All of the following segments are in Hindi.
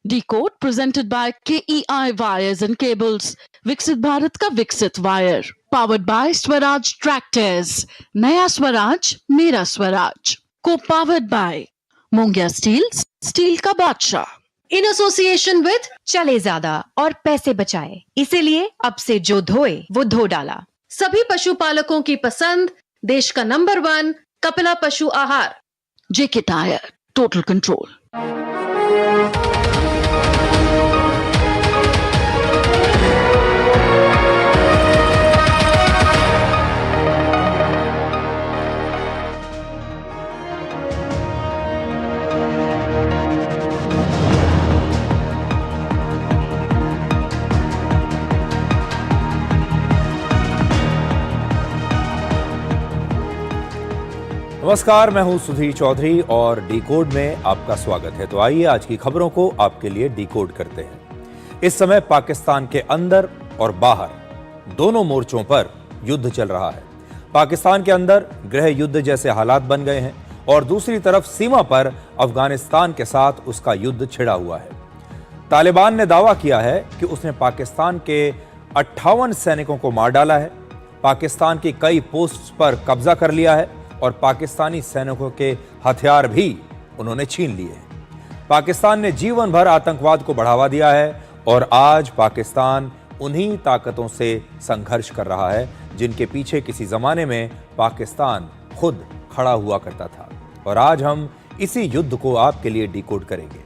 Decode presented by KEI Wires and Cables. विकसित भारत का विकसित wire. Powered by Swaraj Tractors. नया स्वराज मेरा Swaraj. Co-powered by Mongia steels, steel का बादशाह. इन एसोसिएशन विद चले ज्यादा और पैसे बचाए, इसीलिए अब से जो धोए वो धो डाला. सभी पशुपालकों की पसंद, देश का नंबर 1 कपिला पशु आहार. JK Tyre, total control. नमस्कार, मैं हूं सुधीर चौधरी और डिकोड में आपका स्वागत है। तो आइए आज की खबरों को आपके लिए डिकोड करते हैं। इस समय पाकिस्तान के अंदर और बाहर दोनों मोर्चों पर युद्ध चल रहा है। पाकिस्तान के अंदर गृह युद्ध जैसे हालात बन गए हैं और दूसरी तरफ सीमा पर अफगानिस्तान के साथ उसका युद्ध छिड़ा हुआ है। तालिबान ने दावा किया है कि उसने पाकिस्तान के 58 सैनिकों को मार डाला है, पाकिस्तान की कई पोस्ट्स पर कब्जा कर लिया है और पाकिस्तानी सैनिकों के हथियार भी उन्होंने छीन लिए हैं। पाकिस्तान ने जीवन भर आतंकवाद को बढ़ावा दिया है और आज पाकिस्तान उन्हीं ताकतों से संघर्ष कर रहा है जिनके पीछे किसी जमाने में पाकिस्तान खुद खड़ा हुआ करता था। और आज हम इसी युद्ध को आपके लिए डिकोड करेंगे।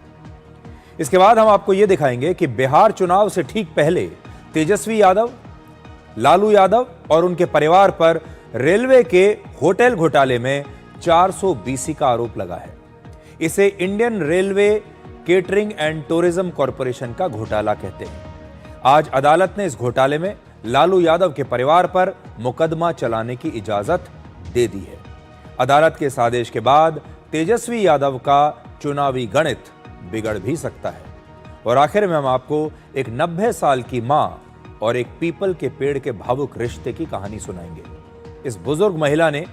इसके बाद हम आपको यह दिखाएंगे कि बिहार चुनाव से ठीक पहले तेजस्वी यादव, लालू यादव और उनके परिवार पर रेलवे के होटल घोटाले में 400 BC का आरोप लगा है। इसे Indian railway catering and tourism corporation का घोटाला कहते हैं। आज अदालत ने इस घोटाले में लालू यादव के परिवार पर मुकदमा चलाने की इजाजत दे दी है। अदालत के इस आदेश के बाद तेजस्वी यादव का चुनावी गणित बिगड़ भी सकता है। और आखिर में हम आपको एक 90 साल की मां और एक पीपल के पेड़ के भावुक रिश्ते की कहानी सुनाएंगे। इस बुजुर्ग महिला ने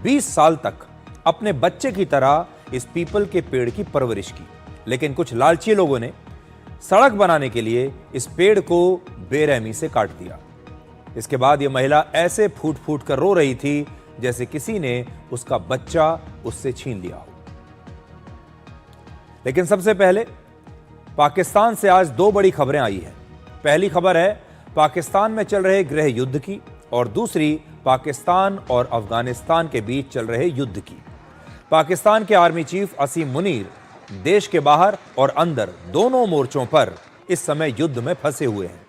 20 साल तक अपने बच्चे की तरह इस पीपल के पेड़ की परवरिश की, लेकिन कुछ लालची लोगों ने सड़क बनाने के लिए इस पेड़ को बेरहमी से काट दिया। इसके बाद यह महिला ऐसे फूट फूट कर रो रही थी जैसे किसी ने उसका बच्चा उससे छीन लिया हो। लेकिन सबसे पहले पाकिस्तान से आज 2 बड़ी खबरें आई हैं। पहली खबर है पाकिस्तान में चल रहे गृह युद्ध की और दूसरी पाकिस्तान और अफगानिस्तान के बीच चल रहे युद्ध की। पाकिस्तान के आर्मी चीफ असीम मुनीर देश के बाहर और अंदर दोनों मोर्चों पर इस समय युद्ध में फंसे हुए हैं।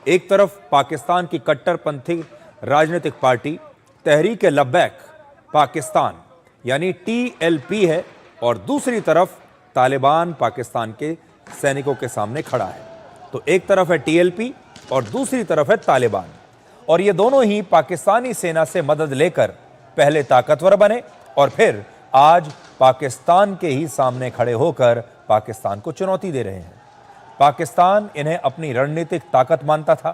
एक तरफ पाकिस्तान की कट्टरपंथी राजनीतिक पार्टी तहरीक लब्बैक पाकिस्तान यानी TLP है और दूसरी तरफ तालिबान पाकिस्तान के सैनिकों के सामने खड़ा है। तो एक तरफ है TLP और दूसरी तरफ है तालिबान, और ये दोनों ही पाकिस्तानी सेना से मदद लेकर पहले ताकतवर बने और फिर आज पाकिस्तान के ही सामने खड़े होकर पाकिस्तान को चुनौती दे रहे हैं। पाकिस्तान इन्हें अपनी रणनीतिक ताकत मानता था,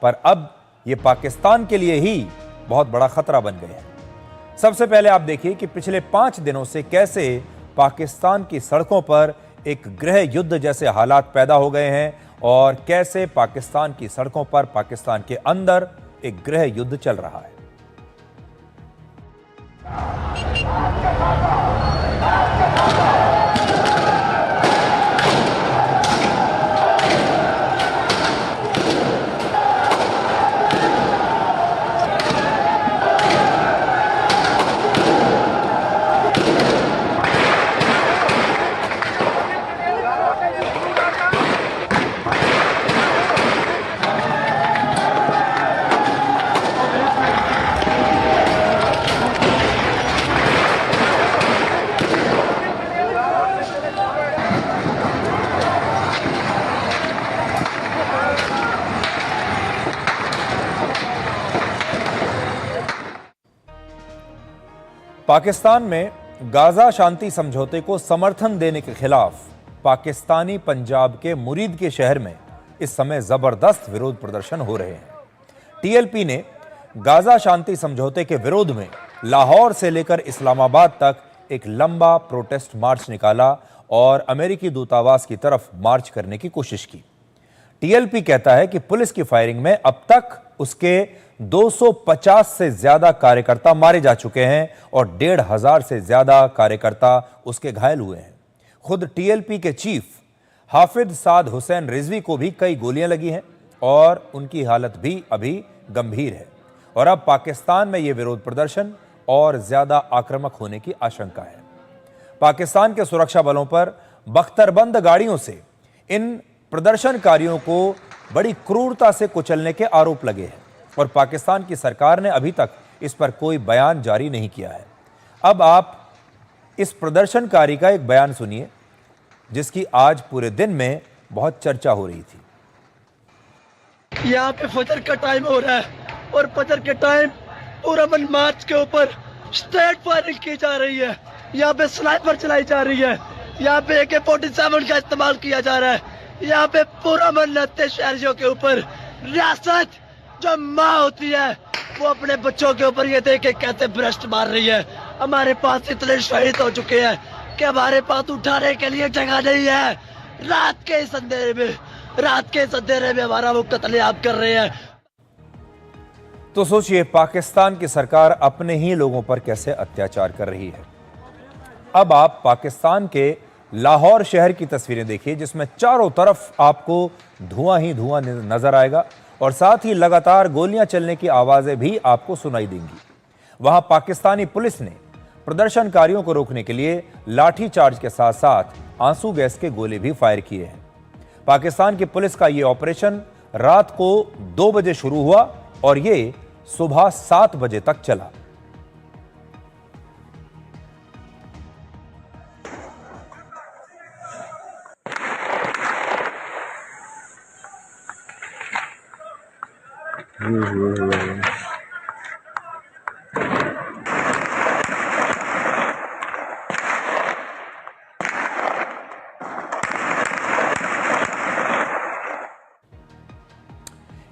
पर अब ये पाकिस्तान के लिए ही बहुत बड़ा खतरा बन गए हैं। सबसे पहले आप देखिए कि पिछले 5 दिनों से कैसे पाकिस्तान की सड़कों पर एक गृह युद्ध जैसे हालात पैदा हो गए हैं और कैसे पाकिस्तान की सड़कों पर पाकिस्तान के अंदर एक गृह युद्ध चल रहा है। पाकिस्तान में गाजा शांति समझौते को समर्थन देने के खिलाफ पाकिस्तानी पंजाब के मुरीद के शहर में इस समय जबरदस्त विरोध प्रदर्शन हो रहे हैं। टीएलपी ने गाजा शांति समझौते के विरोध में लाहौर से लेकर इस्लामाबाद तक एक लंबा प्रोटेस्ट मार्च निकाला और अमेरिकी दूतावास की तरफ मार्च करने की कोशिश की। टीएलपी कहता है कि पुलिस की फायरिंग में अब तक उसके 250 से ज्यादा कार्यकर्ता मारे जा चुके हैं और 1,500 से ज्यादा कार्यकर्ता उसके घायल हुए हैं। खुद टीएलपी के चीफ हाफिज साद हुसैन रिजवी को भी कई गोलियां लगी हैं और उनकी हालत भी अभी गंभीर है और अब पाकिस्तान में यह विरोध प्रदर्शन और ज्यादा आक्रामक होने की आशंका है। पाकिस्तान के सुरक्षा बलों पर बख्तरबंद गाड़ियों से इन प्रदर्शनकारियों को बड़ी क्रूरता से कुचलने के आरोप लगे हैं और पाकिस्तान की सरकार ने अभी तक इस पर कोई बयान जारी नहीं किया है। अब आप इस प्रदर्शनकारी का एक बयान सुनिए जिसकी आज पूरे दिन में बहुत चर्चा हो रही थी। यहाँ पे फजर का टाइम हो रहा है और फजर के टाइम पूरा मन मार्च के ऊपर स्ट्रेट फायरिंग की जा रही है। यहाँ पे स्नाइपर चलाई जा रही है, यहाँ पे AK-47 का इस्तेमाल किया जा रहा है। यहाँ पे पूरा मन नत्ते शहरियों के ऊपर रियासत जो माँ होती है वो अपने बच्चों के ऊपर ये देखे कैसे भ्रष्ट मार रही है। हमारे पास इतने शहीद हो चुके हैं कि हमारे पास उठाने के लिए जगह नहीं है। रात के इस अंधेरे में हमारा वो कत्लेआम कर रहे हैं। तो सोचिए पाकिस्तान की सरकार अपने ही लोगों पर कैसे अत्याचार कर रही है। अब आप पाकिस्तान के लाहौर शहर की तस्वीरें देखिए जिसमें चारों तरफ आपको धुआं ही धुआं नजर आएगा और साथ ही लगातार गोलियां चलने की आवाजें भी आपको सुनाई देंगी। वहां पाकिस्तानी पुलिस ने प्रदर्शनकारियों को रोकने के लिए लाठी चार्ज के साथ साथ आंसू गैस के गोले भी फायर किए हैं। पाकिस्तान की पुलिस का यह ऑपरेशन रात को 2 बजे शुरू हुआ और यह सुबह 7 बजे तक चला।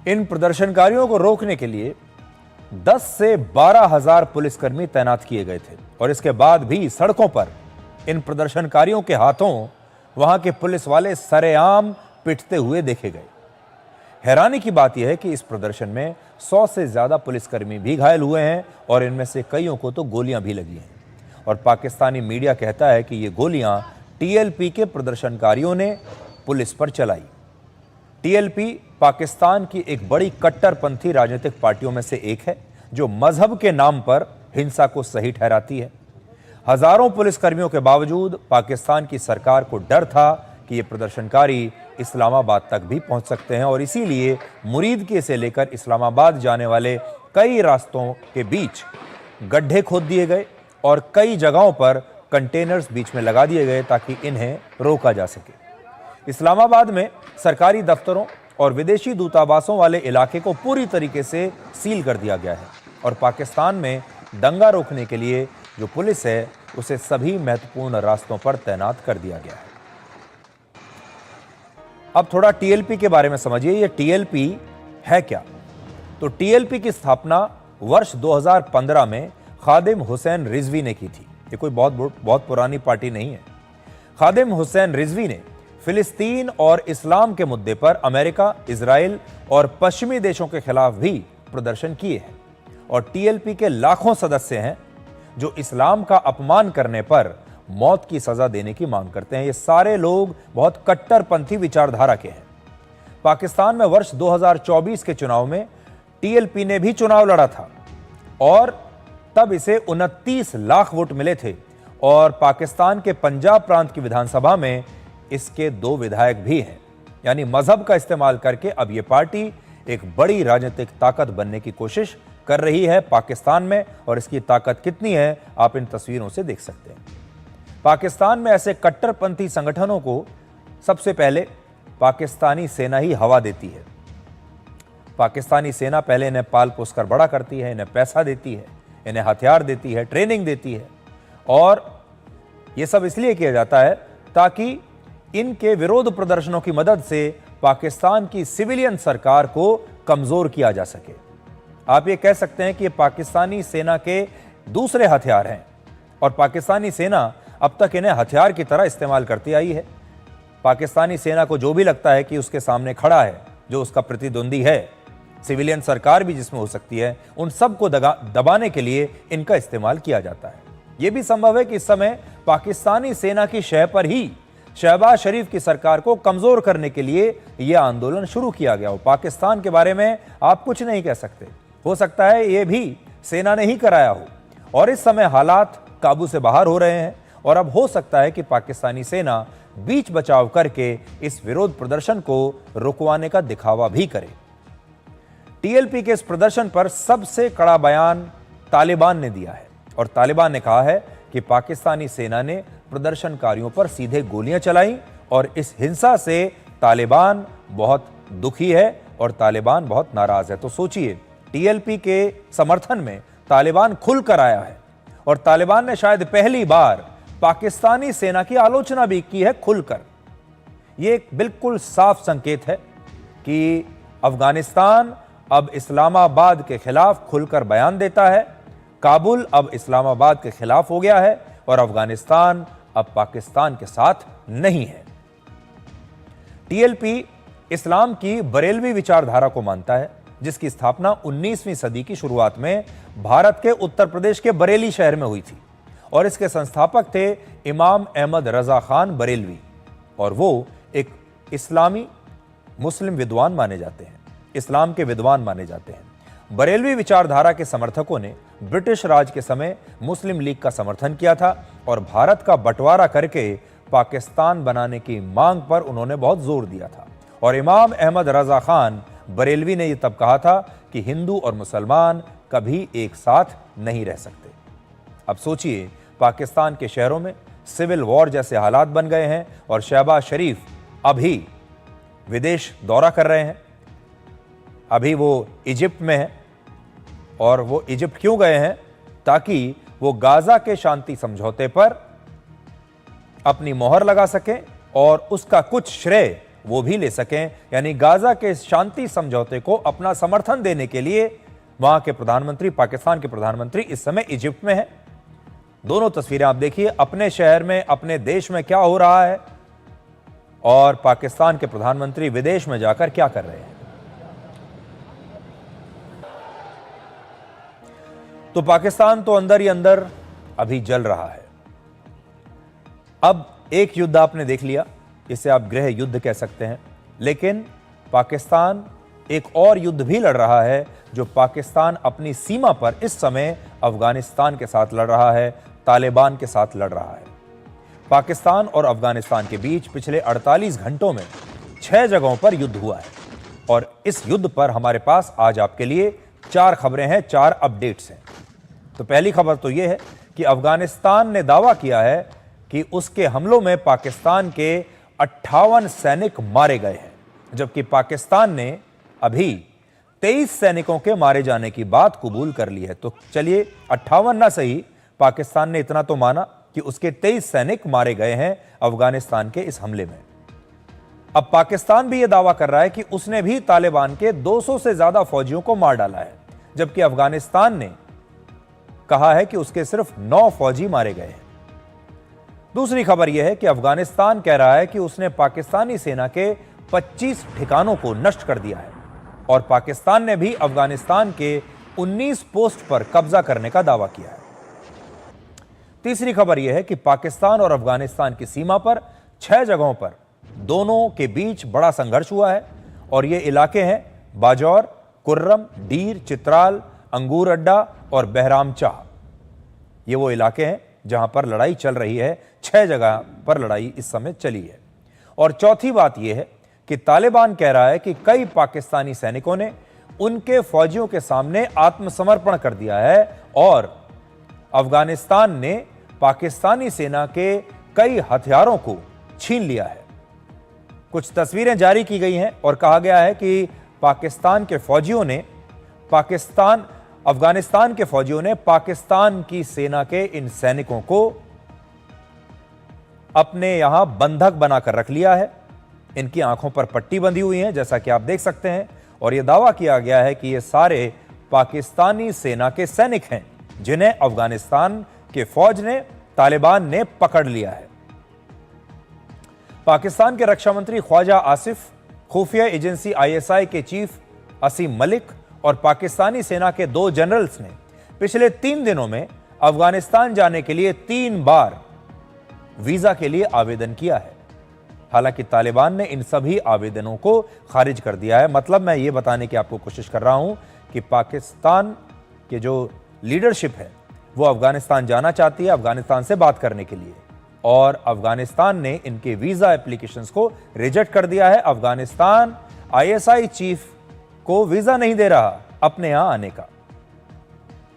इन प्रदर्शनकारियों को रोकने के लिए 10 से 12,000 पुलिसकर्मी तैनात किए गए थे और इसके बाद भी सड़कों पर इन प्रदर्शनकारियों के हाथों वहां के पुलिस वाले सरेआम पिटते हुए देखे गए। हैरानी की बात यह है कि इस प्रदर्शन में 100 से ज्यादा पुलिसकर्मी भी घायल हुए हैं और इनमें से कईयों को तो गोलियां भी लगी हैं और पाकिस्तानी मीडिया कहता है कि ये गोलियां टीएलपी के प्रदर्शनकारियों ने पुलिस पर चलाई। टीएलपी पाकिस्तान की एक बड़ी कट्टरपंथी राजनीतिक पार्टियों में से एक है जो मजहब के नाम पर हिंसा को सही ठहराती है। हजारों पुलिसकर्मियों के बावजूद पाकिस्तान की सरकार को डर था कि ये प्रदर्शनकारी इस्लामाबाद तक भी पहुंच सकते हैं और इसीलिए मुरीदके से लेकर इस्लामाबाद जाने वाले कई रास्तों के बीच गड्ढे खोद दिए गए और कई जगहों पर कंटेनर्स बीच में लगा दिए गए ताकि इन्हें रोका जा सके। इस्लामाबाद में सरकारी दफ्तरों और विदेशी दूतावासों वाले इलाके को पूरी तरीके से सील कर दिया गया है और पाकिस्तान में दंगा रोकने के लिए जो पुलिस है उसे सभी महत्वपूर्ण रास्तों पर तैनात कर दिया गया है। अब थोड़ा टीएलपी के बारे में समझिए, ये टीएलपी है क्या? तो टीएलपी की स्थापना वर्ष 2015 में खादिम हुसैन रिजवी ने की थी। ये कोई बहुत पुरानी पार्टी नहीं है। खादिम हुसैन रिजवी ने फिलिस्तीन और इस्लाम के मुद्दे पर अमेरिका, इजराइल और पश्चिमी देशों के खिलाफ भी प्रदर्शन किए हैं और टीएलपी के लाखों सदस्य हैं जो इस्लाम का अपमान करने पर मौत की सजा देने की मांग करते हैं। ये सारे लोग बहुत कट्टरपंथी विचारधारा के हैं। पाकिस्तान में वर्ष 2024 के चुनाव में टीएलपी ने भी चुनाव लड़ा था और तब इसे 29 लाख वोट मिले थे और पाकिस्तान के पंजाब प्रांत की विधानसभा में इसके 2 विधायक भी हैं। यानी मजहब का इस्तेमाल करके अब यह पार्टी एक बड़ी राजनीतिक ताकत बनने की कोशिश कर रही है पाकिस्तान में और इसकी ताकत कितनी है आप इन तस्वीरों से देख सकते हैं। पाकिस्तान में ऐसे कट्टरपंथी संगठनों को सबसे पहले पाकिस्तानी सेना ही हवा देती है। पाकिस्तानी सेना पहले इन्हें पाल पोस कर बड़ा करती है, इन्हें पैसा देती है, इन्हें हथियार देती है, ट्रेनिंग देती है और यह सब इसलिए किया जाता है ताकि इनके विरोध प्रदर्शनों की मदद से पाकिस्तान की सिविलियन सरकार को कमजोर किया जा सके। आप ये कह सकते हैं कि ये पाकिस्तानी सेना के दूसरे हथियार हैं और पाकिस्तानी सेना अब तक इन्हें हथियार की तरह इस्तेमाल करती आई है। पाकिस्तानी सेना को जो भी लगता है कि उसके सामने खड़ा है, जो उसका प्रतिद्वंदी है, सिविलियन सरकार भी जिसमें हो सकती है, उन सबको दबाने के लिए इनका इस्तेमाल किया जाता है। यह भी संभव है कि इस समय पाकिस्तानी सेना की शह पर ही शहबाज शरीफ की सरकार को कमजोर करने के लिए यह आंदोलन शुरू किया गया हो। पाकिस्तान के बारे में आप कुछ नहीं कह सकते, हो सकता है यह भी सेना ने ही कराया हो, और इस समय हालात काबू से बाहर हो रहे हैं और अब हो सकता है कि पाकिस्तानी सेना बीच बचाव करके इस विरोध प्रदर्शन को रुकवाने का दिखावा भी करे। टीएलपी के इस प्रदर्शन पर सबसे कड़ा बयान तालिबान ने दिया है और तालिबान ने कहा है कि पाकिस्तानी सेना ने प्रदर्शनकारियों पर सीधे गोलियां चलाई और इस हिंसा से तालिबान बहुत दुखी है और तालिबान बहुत नाराज है। तो सोचिए, टीएलपी के समर्थन में तालिबान खुलकर आया है और तालिबान ने शायद पहली बार पाकिस्तानी सेना की आलोचना भी की है खुलकर। यह एक बिल्कुल साफ संकेत है कि अफगानिस्तान अब इस्लामाबाद के खिलाफ खुलकर बयान देता है, काबुल अब इस्लामाबाद के खिलाफ हो गया है और अफगानिस्तान अब पाकिस्तान के साथ नहीं है। टीएलपी इस्लाम की बरेलवी विचारधारा को मानता है, जिसकी स्थापना 19वीं सदी की शुरुआत में भारत के उत्तर प्रदेश के बरेली शहर में हुई थी और इसके संस्थापक थे इमाम अहमद रजा खान बरेलवी और वो एक इस्लामी मुस्लिम विद्वान माने जाते हैं, इस्लाम के विद्वान माने जाते हैं। बरेलवी विचारधारा के समर्थकों ने ब्रिटिश राज के समय मुस्लिम लीग का समर्थन किया था और भारत का बंटवारा करके पाकिस्तान बनाने की मांग पर उन्होंने बहुत जोर दिया था। और इमाम अहमद रजा खान बरेलवी ने यह तब कहा था कि हिंदू और मुसलमान कभी एक साथ नहीं रह सकते। अब सोचिए, पाकिस्तान के शहरों में सिविल वॉर जैसे हालात बन गए हैं और शहबाज शरीफ अभी विदेश दौरा कर रहे हैं। अभी वो इजिप्ट में है और वो इजिप्ट क्यों गए हैं? ताकि वो गाजा के शांति समझौते पर अपनी मोहर लगा सकें और उसका कुछ श्रेय वो भी ले सकें। यानी गाजा के शांति समझौते को अपना समर्थन देने के लिए वहां के प्रधानमंत्री, पाकिस्तान के प्रधानमंत्री इस समय इजिप्ट में है। दोनों तस्वीरें आप देखिए, अपने शहर में, अपने देश में क्या हो रहा है और पाकिस्तान के प्रधानमंत्री विदेश में जाकर क्या कर रहे हैं। तो पाकिस्तान तो अंदर ही अंदर अभी जल रहा है। अब एक युद्ध आपने देख लिया, इसे आप गृह युद्ध कह सकते हैं, लेकिन पाकिस्तान एक और युद्ध भी लड़ रहा है जो पाकिस्तान अपनी सीमा पर इस समय अफगानिस्तान के साथ लड़ रहा है, तालिबान के साथ लड़ रहा है। पाकिस्तान और अफगानिस्तान के बीच पिछले 48 घंटों में 6 जगहों पर युद्ध हुआ है और इस युद्ध पर हमारे पास आज आपके लिए 4 खबरें हैं, 4 अपडेट्स हैं। तो पहली खबर तो यह है कि अफगानिस्तान ने दावा किया है कि उसके हमलों में पाकिस्तान के 58 सैनिक मारे गए हैं, जबकि पाकिस्तान ने अभी 23 सैनिकों के मारे जाने की बात कबूल कर ली है। तो चलिए, 58 ना सही, पाकिस्तान ने इतना तो माना कि उसके 23 सैनिक मारे गए हैं अफगानिस्तान के इस हमले में। अब पाकिस्तान भी यह दावा कर रहा है कि उसने भी तालिबान के 200 से ज्यादा फौजियों को मार डाला है, जबकि अफगानिस्तान ने कहा है कि उसके सिर्फ 9 फौजी मारे गए हैं। दूसरी खबर यह है कि अफगानिस्तान कह रहा है कि उसने पाकिस्तानी सेना के 25 ठिकानों को नष्ट कर दिया है और पाकिस्तान ने भी अफगानिस्तान के 19 पोस्ट पर कब्जा करने का दावा किया है। तीसरी खबर यह है कि पाकिस्तान और अफगानिस्तान की सीमा पर 6 जगहों पर दोनों के बीच बड़ा संघर्ष हुआ है और ये इलाके हैं बाजौर, कुर्रम, डीर, चित्राल, अंगूर अड्डा और बहरामचाह। ये वो इलाके हैं जहां पर लड़ाई चल रही है। 6 जगह पर लड़ाई इस समय चली है। और चौथी बात यह है कि तालिबान कह रहा है कि कई पाकिस्तानी सैनिकों ने उनके फौजियों के सामने आत्मसमर्पण कर दिया है और अफगानिस्तान ने पाकिस्तानी सेना के कई हथियारों को छीन लिया है। कुछ तस्वीरें जारी की गई हैं और कहा गया है कि पाकिस्तान के फौजियों ने अफगानिस्तान के फौजियों ने पाकिस्तान की सेना के इन सैनिकों को अपने यहां बंधक बनाकर रख लिया है। इनकी आंखों पर पट्टी बंधी हुई है, जैसा कि आप देख सकते हैं, और यह दावा किया गया है कि ये सारे पाकिस्तानी सेना के सैनिक हैं जिन्हें अफगानिस्तान के फौज ने तालिबान ने पकड़ लिया है। पाकिस्तान के रक्षा मंत्री ख्वाजा आसिफ, खुफिया एजेंसी ISI के चीफ असीम मलिक और पाकिस्तानी सेना के 2 जनरल्स ने पिछले 3 दिनों में अफगानिस्तान जाने के लिए 3 बार वीजा के लिए आवेदन किया है। हालांकि तालिबान ने इन सभी आवेदनों को खारिज कर दिया है। मतलब मैं ये बताने की आपको कोशिश कर रहा हूं कि पाकिस्तान के जो लीडरशिप है वो अफगानिस्तान जाना चाहती है अफगानिस्तान से बात करने के लिए, और अफगानिस्तान ने इनके वीजा एप्लीकेशंस को रिजेक्ट कर दिया है। अफगानिस्तान ISI चीफ को वीजा नहीं दे रहा अपने यहां आने का,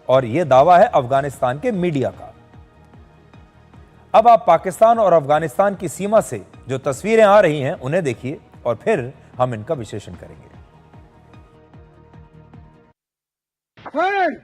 और यह दावा है अफगानिस्तान के मीडिया का। अब आप पाकिस्तान और अफगानिस्तान की सीमा से जो तस्वीरें आ रही हैं उन्हें देखिए और फिर हम इनका विश्लेषण करेंगे। फायर!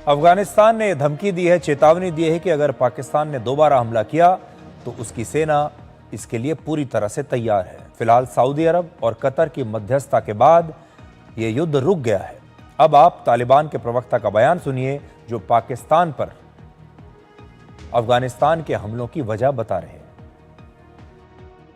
अफगानिस्तान ने धमकी दी है, चेतावनी दी है कि अगर पाकिस्तान ने दोबारा हमला किया तो उसकी सेना इसके लिए पूरी तरह से तैयार है। फिलहाल सऊदी अरब और कतर की मध्यस्थता के बाद यह युद्ध रुक गया है। अब आप तालिबान के प्रवक्ता का बयान सुनिए जो पाकिस्तान पर अफगानिस्तान के हमलों की वजह बता रहे हैं।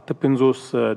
58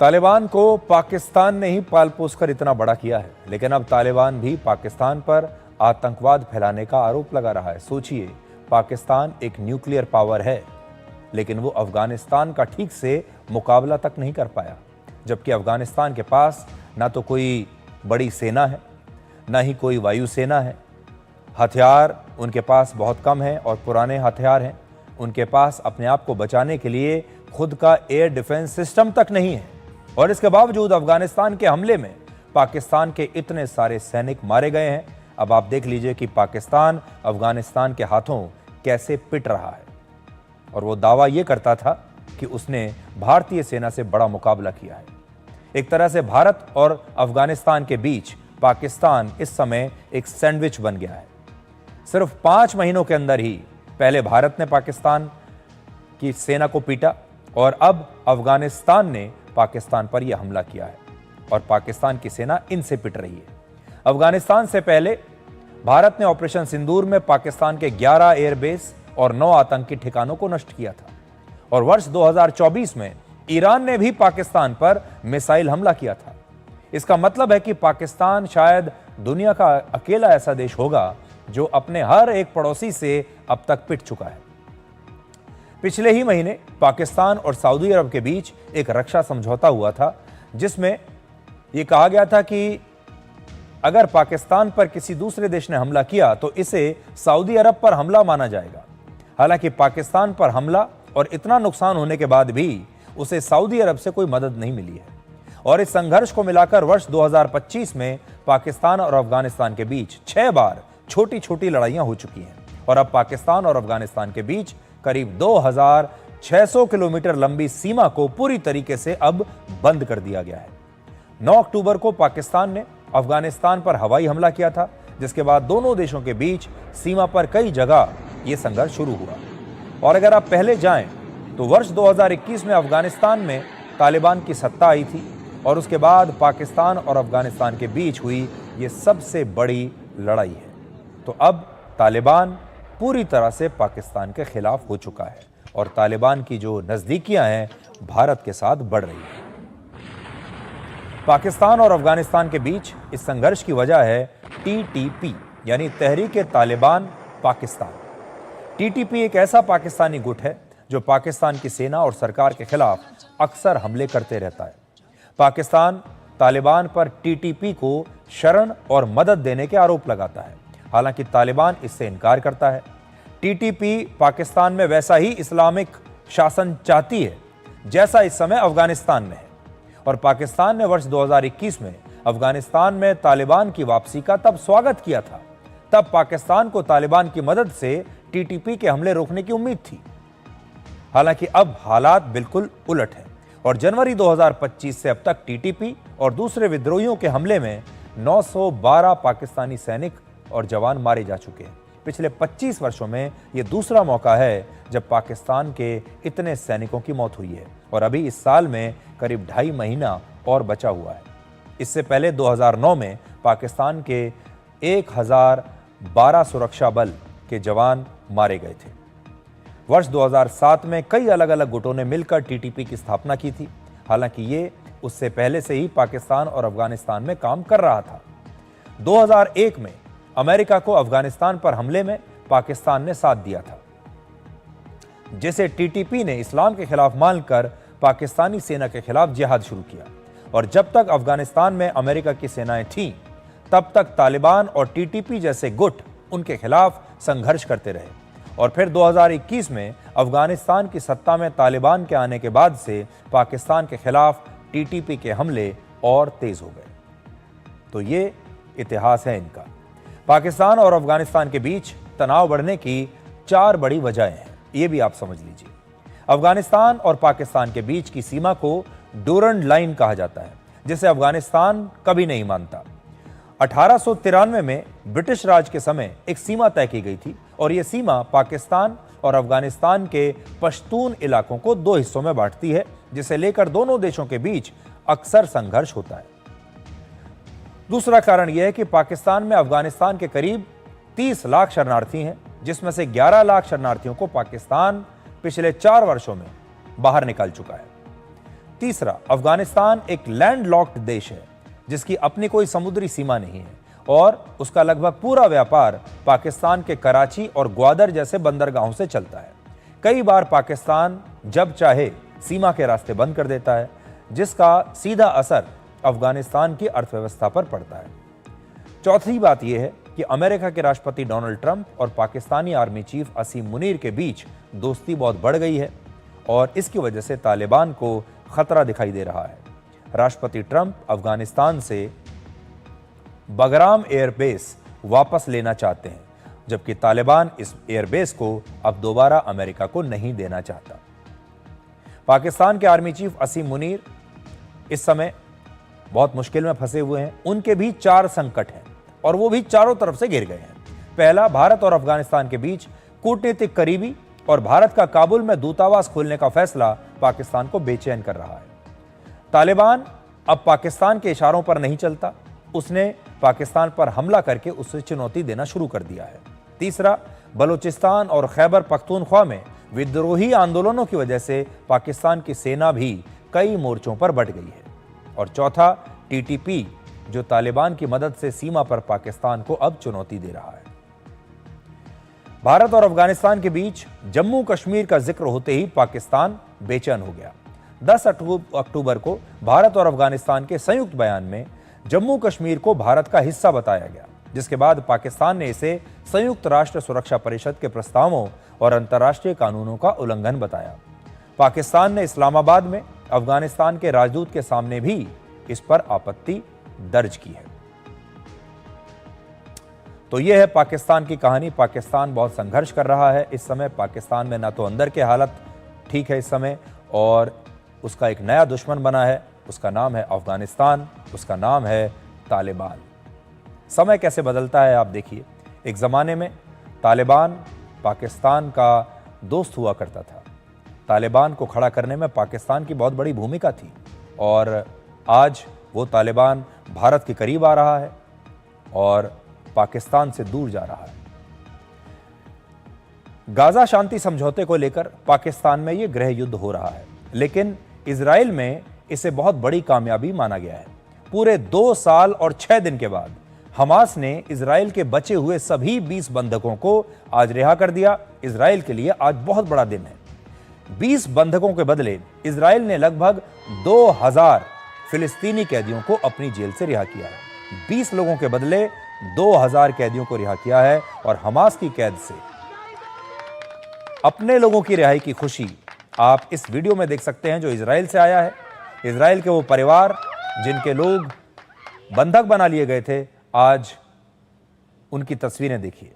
तालिबान को पाकिस्तान ने ही पाल पोस कर इतना बड़ा किया है, लेकिन अब तालिबान भी पाकिस्तान पर आतंकवाद फैलाने का आरोप लगा रहा है। सोचिए, पाकिस्तान एक न्यूक्लियर पावर है, लेकिन वो अफगानिस्तान का ठीक से मुकाबला तक नहीं कर पाया, जबकि अफगानिस्तान के पास ना तो कोई बड़ी सेना है, ना ही कोई वायुसेना है, हथियार उनके पास बहुत कम है और पुराने हथियार हैं। उनके पास अपने आप को बचाने के लिए खुद का एयर डिफेंस सिस्टम तक नहीं है, और इसके बावजूद अफगानिस्तान के हमले में पाकिस्तान के इतने सारे सैनिक मारे गए हैं। अब आप देख लीजिए कि पाकिस्तान अफगानिस्तान के हाथों कैसे पिट रहा है, और वो दावा ये करता था कि उसने भारतीय सेना से बड़ा मुकाबला किया है। एक तरह से भारत और अफगानिस्तान के बीच पाकिस्तान इस समय एक सैंडविच बन गया है। सिर्फ 5 महीनों के अंदर ही पहले भारत ने पाकिस्तान की सेना को पीटा, और अब अफगानिस्तान ने पाकिस्तान पर यह हमला किया है, और पाकिस्तान की सेना इनसे पिट रही है। अफगानिस्तान से पहले भारत ने ऑपरेशन सिंदूर में पाकिस्तान के 11 एयरबेस और 9 आतंकी ठिकानों को नष्ट किया था, और वर्ष 2024 में ईरान ने भी पाकिस्तान पर मिसाइल हमला किया था। इसका मतलब है कि पाकिस्तान शायद दुनिया का अकेला ऐसा देश होगा जो अपने हर एक पड़ोसी से अब तक पिट चुका है। पिछले ही महीने पाकिस्तान और सऊदी अरब के बीच एक रक्षा समझौता हुआ था, जिसमें यह कहा गया था कि अगर पाकिस्तान पर किसी दूसरे देश ने हमला किया तो इसे सऊदी अरब पर हमला माना जाएगा। हालांकि पाकिस्तान पर हमला और इतना नुकसान होने के बाद भी उसे सऊदी अरब से कोई मदद नहीं मिली है, और इस संघर्ष को मिलाकर वर्ष 2025 में पाकिस्तान और अफगानिस्तान के बीच 6 बार छोटी छोटी लड़ाइयां हो चुकी हैं, और अब पाकिस्तान और अफगानिस्तान के बीच करीब 2600 किलोमीटर लंबी सीमा को पूरी तरीके से अब बंद कर दिया गया है। 9 अक्टूबर को पाकिस्तान ने अफगानिस्तान पर हवाई हमला किया था, जिसके बाद दोनों देशों के बीच सीमा पर कई जगह यह संघर्ष शुरू हुआ। और अगर आप पहले जाएं तो वर्ष 2021 में अफगानिस्तान में तालिबान की सत्ता आई थी और उसके बाद पाकिस्तान और अफगानिस्तान के बीच हुई ये सबसे बड़ी लड़ाई है। तो अब तालिबान पूरी तरह से पाकिस्तान के खिलाफ हो चुका है और तालिबान की जो नज़दीकियां हैं भारत के साथ बढ़ रही है। पाकिस्तान और अफगानिस्तान के बीच इस संघर्ष की वजह है टीटीपी यानी तहरीक-ए-तालिबान पाकिस्तान। टीटीपी एक ऐसा पाकिस्तानी गुट है जो पाकिस्तान की सेना और सरकार के खिलाफ अक्सर हमले करते रहता है। पाकिस्तान तालिबान पर टीटीपी को शरण और मदद देने के आरोप लगाता है, हालांकि तालिबान इससे इनकार करता है। टीटीपी पाकिस्तान में वैसा ही इस्लामिक शासन चाहती है जैसा इस समय अफगानिस्तान में है और पाकिस्तान ने वर्ष 2021 में अफगानिस्तान में तालिबान की वापसी का तब स्वागत किया था। तब पाकिस्तान को तालिबान की मदद से टीटीपी के हमले रोकने की उम्मीद थी। हालांकि अब हालात बिल्कुल उलट हैं और जनवरी 2025 से अब तक टीटीपी और दूसरे विद्रोहियों के हमले में 912 पाकिस्तानी सैनिक और जवान मारे जा चुके हैं। पिछले 25 वर्षों में यह दूसरा मौका है जब पाकिस्तान के इतने सैनिकों की मौत हुई है और अभी इस साल में करीब 2.5 महीना और बचा हुआ है। इससे पहले 2009 में पाकिस्तान के 1012 सुरक्षा बल के जवान मारे गए थे। वर्ष 2007 में कई अलग अलग गुटों ने मिलकर टीटीपी की स्थापना की थी, हालांकि ये उससे पहले से ही पाकिस्तान और अफगानिस्तान में काम कर रहा था। 2001 में अमेरिका को अफगानिस्तान पर हमले में पाकिस्तान ने साथ दिया था, जिसे टीटीपी ने इस्लाम के खिलाफ मानकर पाकिस्तानी सेना के खिलाफ जिहाद शुरू किया। और जब तक अफगानिस्तान में अमेरिका की सेनाएं थीं, तब तक तालिबान और टीटीपी जैसे गुट उनके खिलाफ संघर्ष करते रहे। और फिर 2021 में अफगानिस्तान की सत्ता में तालिबान के आने के बाद से पाकिस्तान के खिलाफ टीटीपी के हमले और तेज हो गए। तो ये इतिहास है इनका। पाकिस्तान और अफगानिस्तान के बीच तनाव बढ़ने की 4 बड़ी वजहें हैं, ये भी आप समझ लीजिए। अफगानिस्तान और पाकिस्तान के बीच की सीमा को डूरंड लाइन कहा जाता है, जिसे अफगानिस्तान कभी नहीं मानता। 1893 में ब्रिटिश राज के समय एक सीमा तय की गई थी और यह सीमा पाकिस्तान और अफगानिस्तान के पश्तून इलाकों को 2 हिस्सों में बांटती है, जिसे लेकर दोनों देशों के बीच अक्सर संघर्ष होता है। दूसरा कारण यह है कि पाकिस्तान में अफगानिस्तान के करीब 30 लाख शरणार्थी हैं, जिसमें से 11 लाख शरणार्थियों को पाकिस्तान पिछले 4 वर्षों में बाहर निकाल चुका है। तीसरा, अफगानिस्तान एक लैंडलॉक्ड देश है जिसकी अपनी कोई समुद्री सीमा नहीं है और उसका लगभग पूरा व्यापार पाकिस्तान के कराची और ग्वादर जैसे बंदरगाहों से चलता है। कई बार पाकिस्तान जब चाहे सीमा के रास्ते बंद कर देता है, जिसका सीधा असर अफगानिस्तान की अर्थव्यवस्था पर पड़ता है। चौथी बात यह है कि अमेरिका के राष्ट्रपति डोनाल्ड ट्रंप और पाकिस्तानी आर्मी चीफ असीम मुनीर के बीच दोस्ती बहुत बढ़ गई है और इसकी वजह से तालिबान को खतरा दिखाई दे रहा है। राष्ट्रपति ट्रंप अफगानिस्तान से बगराम एयरबेस वापस लेना चाहते हैं, जबकि तालिबान इस एयरबेस को अब दोबारा अमेरिका को नहीं देना चाहता। पाकिस्तान के आर्मी चीफ असीम मुनीर इस समय बहुत मुश्किल में फंसे हुए हैं। उनके भी 4 संकट हैं और वो भी चारों तरफ से घिर गए हैं। पहला, भारत और अफगानिस्तान के बीच कूटनीतिक करीबी और भारत का काबुल में दूतावास खोलने का फैसला पाकिस्तान को बेचैन कर रहा है। तालिबान अब पाकिस्तान के इशारों पर नहीं चलता, उसने पाकिस्तान पर हमला करके उसे चुनौती देना शुरू कर दिया है। तीसरा, बलूचिस्तान और खैबर पख्तूनख्वा में विद्रोही आंदोलनों की वजह से पाकिस्तान की सेना भी कई मोर्चों पर बढ़ गई है। और चौथा, टीटीपी जो तालिबान की मदद से सीमा पर पाकिस्तान को अब चुनौती दे रहा है। भारत और अफगानिस्तान के बीच जम्मू कश्मीर का जिक्र होते ही पाकिस्तान बेचैन हो गया। 10 अक्टूबर को भारत और अफगानिस्तान के संयुक्त बयान में जम्मू कश्मीर को भारत का हिस्सा बताया गया, जिसके बाद पाकिस्तान ने इसे संयुक्त राष्ट्र सुरक्षा परिषद के प्रस्तावों और अंतर्राष्ट्रीय कानूनों का उल्लंघन बताया। पाकिस्तान ने इस्लामाबाद में अफगानिस्तान के राजदूत के सामने भी इस पर आपत्ति दर्ज की है। तो यह है पाकिस्तान की कहानी। पाकिस्तान बहुत संघर्ष कर रहा है इस समय। पाकिस्तान में ना तो अंदर के हालत ठीक है इस समय और उसका एक नया दुश्मन बना है उसका नाम है अफगानिस्तान, उसका नाम है तालिबान। समय कैसे बदलता है आप देखिए। एक ज़माने में तालिबान पाकिस्तान का दोस्त हुआ करता था। तालिबान को खड़ा करने में पाकिस्तान की बहुत बड़ी भूमिका थी और आज वो तालिबान भारत के करीब आ रहा है और पाकिस्तान से दूर जा रहा है। गाजा शांति समझौते को लेकर पाकिस्तान में ये गृह युद्ध हो रहा है, लेकिन इजराइल में इसे बहुत बड़ी कामयाबी माना गया है। पूरे 2 साल और 6 दिन के बाद हमास ने इजराइल के बचे हुए सभी 20 बंधकों को आज रिहा कर दिया। इजराइल के लिए आज बहुत बड़ा दिन है। 20 बंधकों के बदले इजराइल ने लगभग 2000 फिलिस्तीनी कैदियों को अपनी जेल से रिहा किया है। 20 लोगों के बदले 2000 कैदियों को रिहा किया है और हमास की कैद से अपने लोगों की रिहाई की खुशी आप इस वीडियो में देख सकते हैं जो इजराइल से आया है। इजराइल के वो परिवार जिनके लोग बंधक बना लिए गए थे, आज उनकी तस्वीरें देखिए।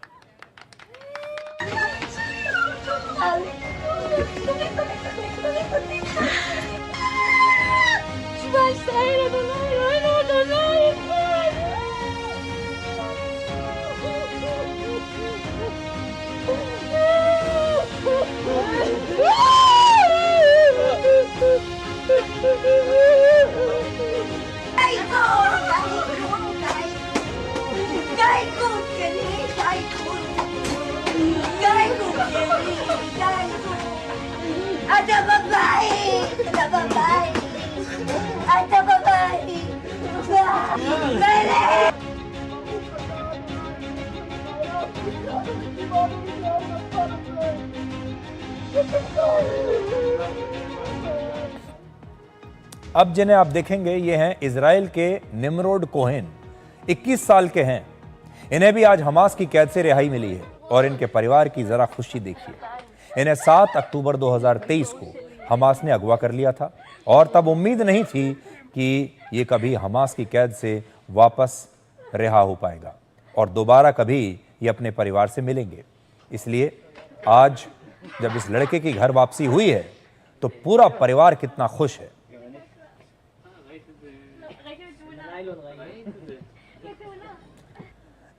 अब जिन्हें आप देखेंगे ये हैं इजराइल के निम्रोड कोहेन, 21 साल के हैं। इन्हें भी आज हमास की कैद से रिहाई मिली है और इनके परिवार की जरा खुशी देखिए। इन्हें 7 अक्टूबर 2023 को हमास ने अगवा कर लिया था और तब उम्मीद नहीं थी कि ये कभी हमास की कैद से वापस रिहा हो पाएगा और दोबारा कभी ये अपने परिवार से मिलेंगे। इसलिए आज जब इस लड़के की घर वापसी हुई है तो पूरा परिवार कितना खुश है।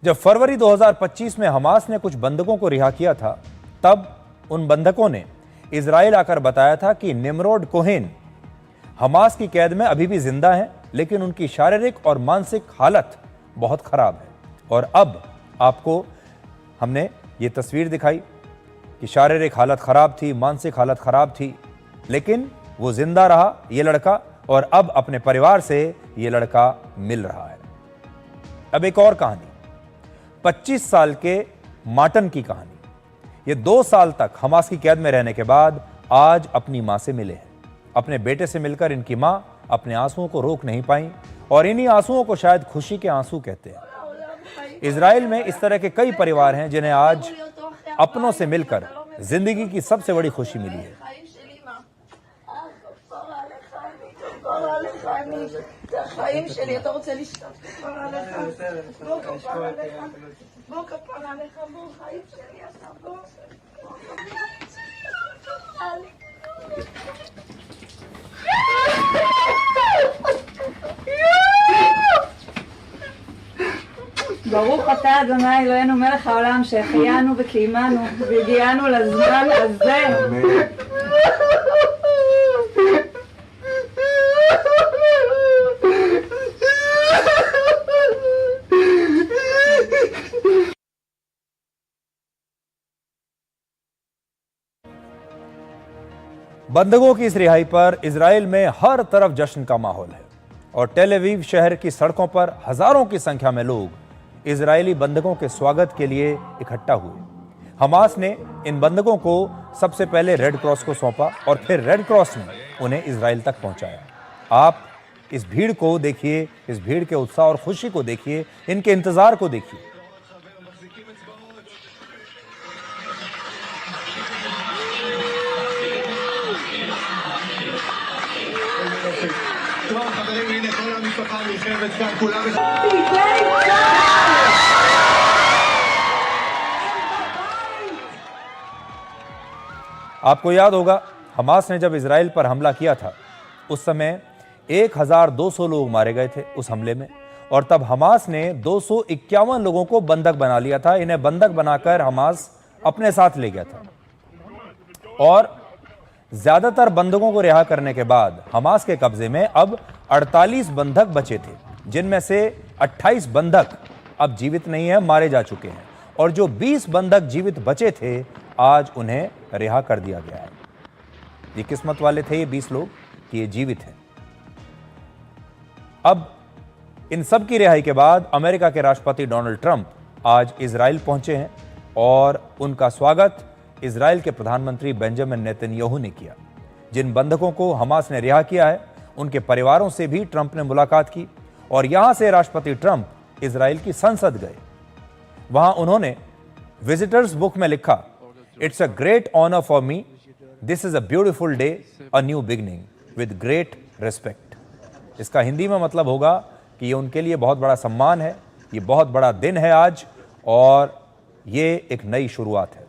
जब फरवरी 2025 में हमास ने कुछ बंधकों को रिहा किया था, तब उन बंधकों ने इजराइल आकर बताया था कि निम्रोड कोहेन हमास की कैद में अभी भी जिंदा हैं, लेकिन उनकी शारीरिक और मानसिक हालत बहुत खराब है। और अब आपको हमने ये तस्वीर दिखाई कि शारीरिक हालत खराब थी, मानसिक हालत खराब थी, लेकिन वो जिंदा रहा ये लड़का और अब अपने परिवार से ये लड़का मिल रहा है। अब एक और कहानी, 25 साल के मार्टन की कहानी। ये 2 साल तक हमास की कैद में रहने के बाद आज अपनी मां से मिले हैं। अपने बेटे से मिलकर इनकी मां अपने आंसुओं को रोक नहीं पाई और इन्हीं आंसुओं को शायद खुशी के आंसू कहते हैं। इजराइल में इस तरह के कई परिवार हैं जिन्हें आज अपनों से मिलकर जिंदगी की सबसे बड़ी खुशी मिली है। ברוך אתה אדוני אלוהינו מלך העולם שהחיינו וקיימנו והגיענו לזמן הזה. बंधकों की इस रिहाई पर इजराइल में हर तरफ जश्न का माहौल है और टेल अवीव शहर की सड़कों पर हजारों की संख्या में लोग इजरायली बंधकों के स्वागत के लिए इकट्ठा हुए। हमास ने इन बंधकों को सबसे पहले रेड क्रॉस को सौंपा और फिर रेड क्रॉस ने उन्हें इजराइल तक पहुंचाया। आप इस भीड़ को देखिए, इस भीड़ के उत्साह और खुशी को देखिए, इनके इंतजार को देखिए। आपको याद होगा हमास ने जब इजराइल पर हमला किया था उस समय 1200 लोग मारे गए थे उस हमले में, और तब हमास ने 251 लोगों को बंधक बना लिया था। इन्हें बंधक बनाकर हमास अपने साथ ले गया था, और ज्यादातर बंधकों को रिहा करने के बाद हमास के कब्जे में अब 48 बंधक बचे थे, जिनमें से 28 बंधक अब जीवित नहीं है, मारे जा चुके हैं, और जो 20 बंधक जीवित बचे थे आज उन्हें रिहा कर दिया गया है। ये किस्मत वाले थे ये 20 लोग कि ये जीवित हैं। अब इन सब की रिहाई के बाद अमेरिका के राष्ट्रपति डोनाल्ड ट्रंप आज इजराइल पहुंचे हैं, और उनका स्वागत इजराइल के प्रधानमंत्री बेंजामिन नेतन्याहू ने किया। जिन बंधकों को हमास ने रिहा किया है उनके परिवारों से भी ट्रंप ने मुलाकात की, और यहां से राष्ट्रपति ट्रंप इजराइल की संसद गए। वहां उन्होंने विजिटर्स बुक में लिखा, it's a great honour for me, this is a beautiful day, a new beginning with great respect. इसका हिंदी में मतलब होगा कि ये उनके लिए बहुत बड़ा सम्मान है, ये बहुत बड़ा दिन है आज, और ये एक नई शुरुआत है।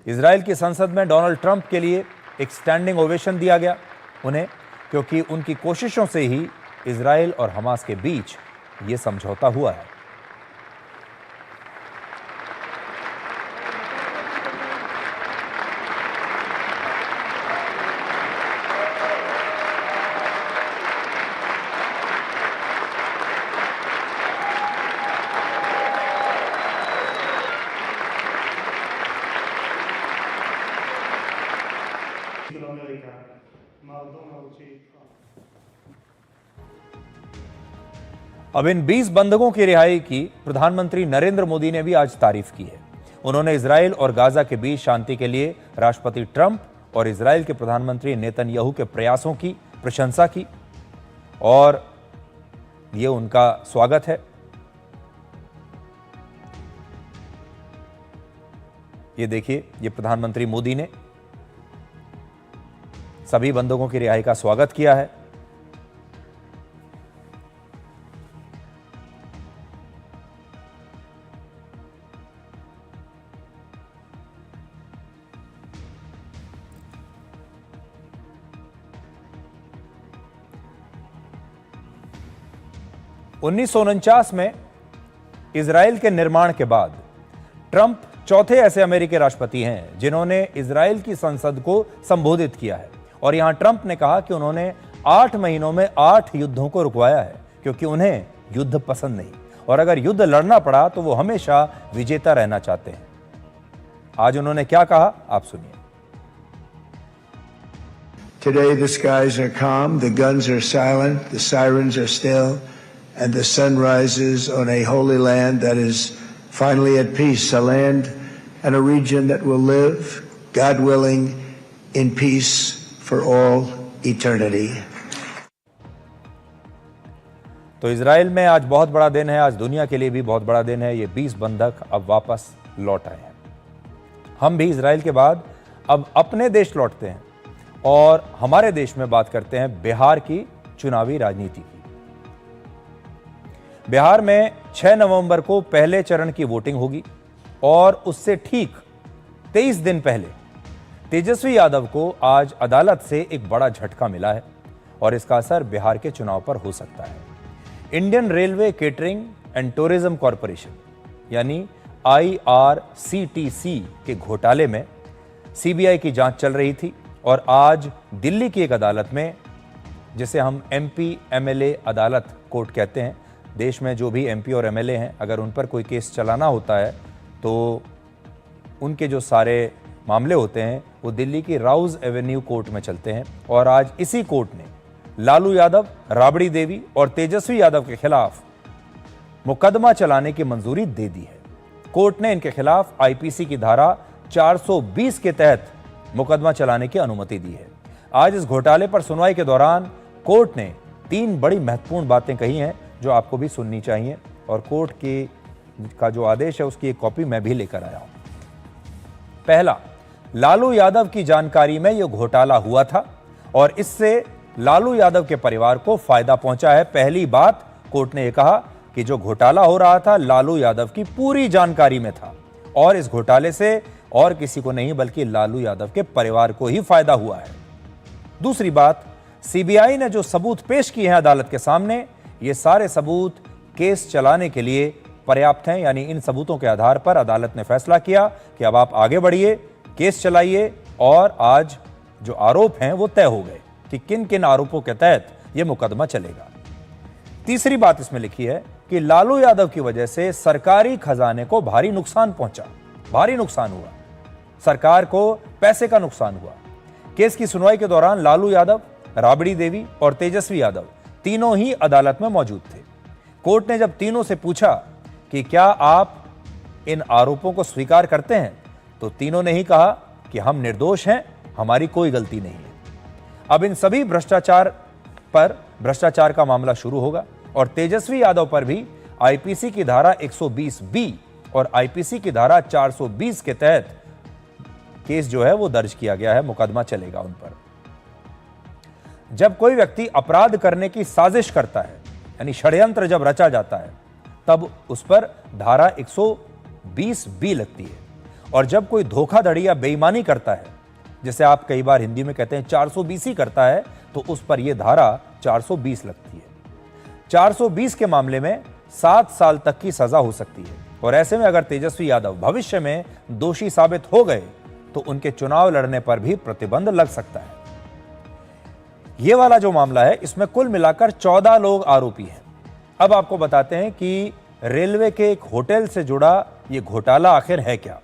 इजराइल की संसद में डोनाल्ड ट्रंप के लिए एक स्टैंडिंग ओवेशन दिया गया उन्हें, क्योंकि उनकी कोशिशों से ही इजराइल और हमास के बीच ये समझौता हुआ है। अब इन 20 बंधकों की रिहाई की प्रधानमंत्री नरेंद्र मोदी ने भी आज तारीफ की है। उन्होंने इजराइल और गाजा के बीच शांति के लिए राष्ट्रपति ट्रंप और इजराइल के प्रधानमंत्री नेतन्याहू के प्रयासों की प्रशंसा की, और ये उनका स्वागत है। ये देखिए, ये प्रधानमंत्री मोदी ने सभी बंधकों की रिहाई का स्वागत किया है। $1949 में इजराइल के निर्माण के बाद ट्रंप चौथे ऐसे अमेरिकी राष्ट्रपति हैं जिन्होंने इजराइल की संसद को संबोधित किया है, और यहां ट्रंप ने कहा कि उन्होंने 8 महीनों में 8 युद्धों को रुकवाया है, क्योंकि उन्हें युद्ध पसंद नहीं, और अगर युद्ध लड़ना पड़ा तो वो हमेशा विजेता रहना चाहते हैं। आज उन्होंने क्या कहा, आप सुनिए। Today the skies are calm, the guns are silent, the sirens are still, and the sun rises on a holy land that is finally at peace, a land and a region that will live, God willing, in peace for all eternity. तो इजराइल में आज बहुत बड़ा दिन है, आज दुनिया के लिए भी बहुत बड़ा दिन है। ये 20 बंधक अब वापस लौट आए हैं। हम भी इजराइल के बाद अब अपने देश लौटते हैं, और हमारे देश में बात करते हैं बिहार की चुनावी राजनीति की। बिहार में 6 नवंबर को पहले चरण की वोटिंग होगी, और उससे ठीक 23 दिन पहले तेजस्वी यादव को आज अदालत से एक बड़ा झटका मिला है, और इसका असर बिहार के चुनाव पर हो सकता है। Indian railway catering and tourism corporation यानी IRCTC के घोटाले में CBI की जांच चल रही थी, और आज दिल्ली की एक अदालत में, जिसे हम MP MLA अदालत कोर्ट कहते हैं, देश में जो भी MP और MLA हैं, अगर उन पर कोई केस चलाना होता है तो उनके जो सारे मामले होते हैं वो दिल्ली की राउज एवेन्यू कोर्ट में चलते हैं। और आज इसी कोर्ट ने लालू यादव, राबड़ी देवी और तेजस्वी यादव के खिलाफ मुकदमा चलाने की मंजूरी दे दी है। कोर्ट ने इनके खिलाफ IPC की धारा 420 के तहत मुकदमा चलाने की अनुमति दी है। आज इस घोटाले पर सुनवाई के दौरान कोर्ट ने 3 बड़ी महत्वपूर्ण बातें कही हैं जो आपको भी सुननी चाहिए, और कोर्ट का जो आदेश है उसकी एक कॉपी मैं भी लेकर आया हूं। पहला, लालू यादव की जानकारी में यह घोटाला हुआ था और इससे लालू यादव के परिवार को फायदा पहुंचा है। पहली बात, कोर्ट ने यह कहा कि जो घोटाला हो रहा था लालू यादव की पूरी जानकारी में था, और इस घोटाले से और किसी को नहीं बल्कि लालू यादव के परिवार को ही फायदा हुआ है। दूसरी बात, सीबीआई ने जो सबूत पेश किए हैं अदालत के सामने, ये सारे सबूत केस चलाने के लिए पर्याप्त हैं। यानी इन सबूतों के आधार पर अदालत ने फैसला किया कि अब आप आगे बढ़िए, केस चलाइए, और आज जो आरोप हैं वो तय हो गए कि किन किन आरोपों के तहत यह मुकदमा चलेगा। तीसरी बात इसमें लिखी है कि लालू यादव की वजह से सरकारी खजाने को भारी नुकसान पहुंचा, भारी नुकसान हुआ, सरकार को पैसे का नुकसान हुआ। केस की सुनवाई के दौरान लालू यादव, राबड़ी देवी और तेजस्वी यादव तीनों ही अदालत में मौजूद थे। कोर्ट ने जब तीनों से पूछा कि क्या आप इन आरोपों को स्वीकार करते हैं, तो तीनों ने ही कहा कि हम निर्दोष हैं, हमारी कोई गलती नहीं है। अब इन सभी भ्रष्टाचार का मामला शुरू होगा और तेजस्वी यादव पर भी आईपीसी की धारा 120(b) और आईपीसी की धारा 420 के तहत केस जो है वो दर्ज किया गया है, मुकदमा चलेगा उन पर। जब कोई व्यक्ति अपराध करने की साजिश करता है, यानी षड्यंत्र जब रचा जाता है, तब उस पर धारा 120(b) लगती है। और जब कोई धोखाधड़ी या बेईमानी करता है, जिसे आप कई बार हिंदी में कहते हैं 420 करता है, तो उस पर यह धारा 420 लगती है। 420 के मामले में 7 साल तक की सजा हो सकती है। और ऐसे में अगर तेजस्वी यादव भविष्य में दोषी साबित हो गए तो उनके चुनाव लड़ने पर भी प्रतिबंध लग सकता है। यह वाला जो मामला है, इसमें कुल मिलाकर 14 लोग आरोपी हैं। अब आपको बताते हैं कि रेलवे के एक होटल से जुड़ा यह घोटाला आखिर है क्या।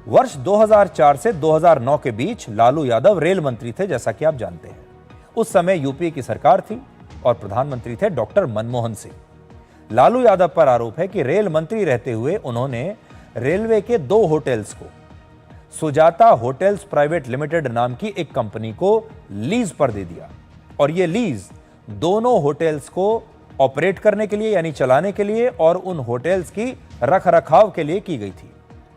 वर्ष 2004 से 2009 के बीच लालू यादव रेल मंत्री थे, जैसा कि आप जानते हैं। उस समय यूपीए की सरकार थी और प्रधानमंत्री थे डॉक्टर मनमोहन सिंह। लालू यादव पर आरोप है कि रेल मंत्री रहते हुए उन्होंने रेलवे के 2 होटल्स को सुजाता होटल्स प्राइवेट लिमिटेड नाम की एक कंपनी को लीज पर दे दिया, और यह लीज दोनों होटल्स को ऑपरेट करने के लिए यानी चलाने के लिए और उन होटल्स की रखरखाव के लिए की गई थी।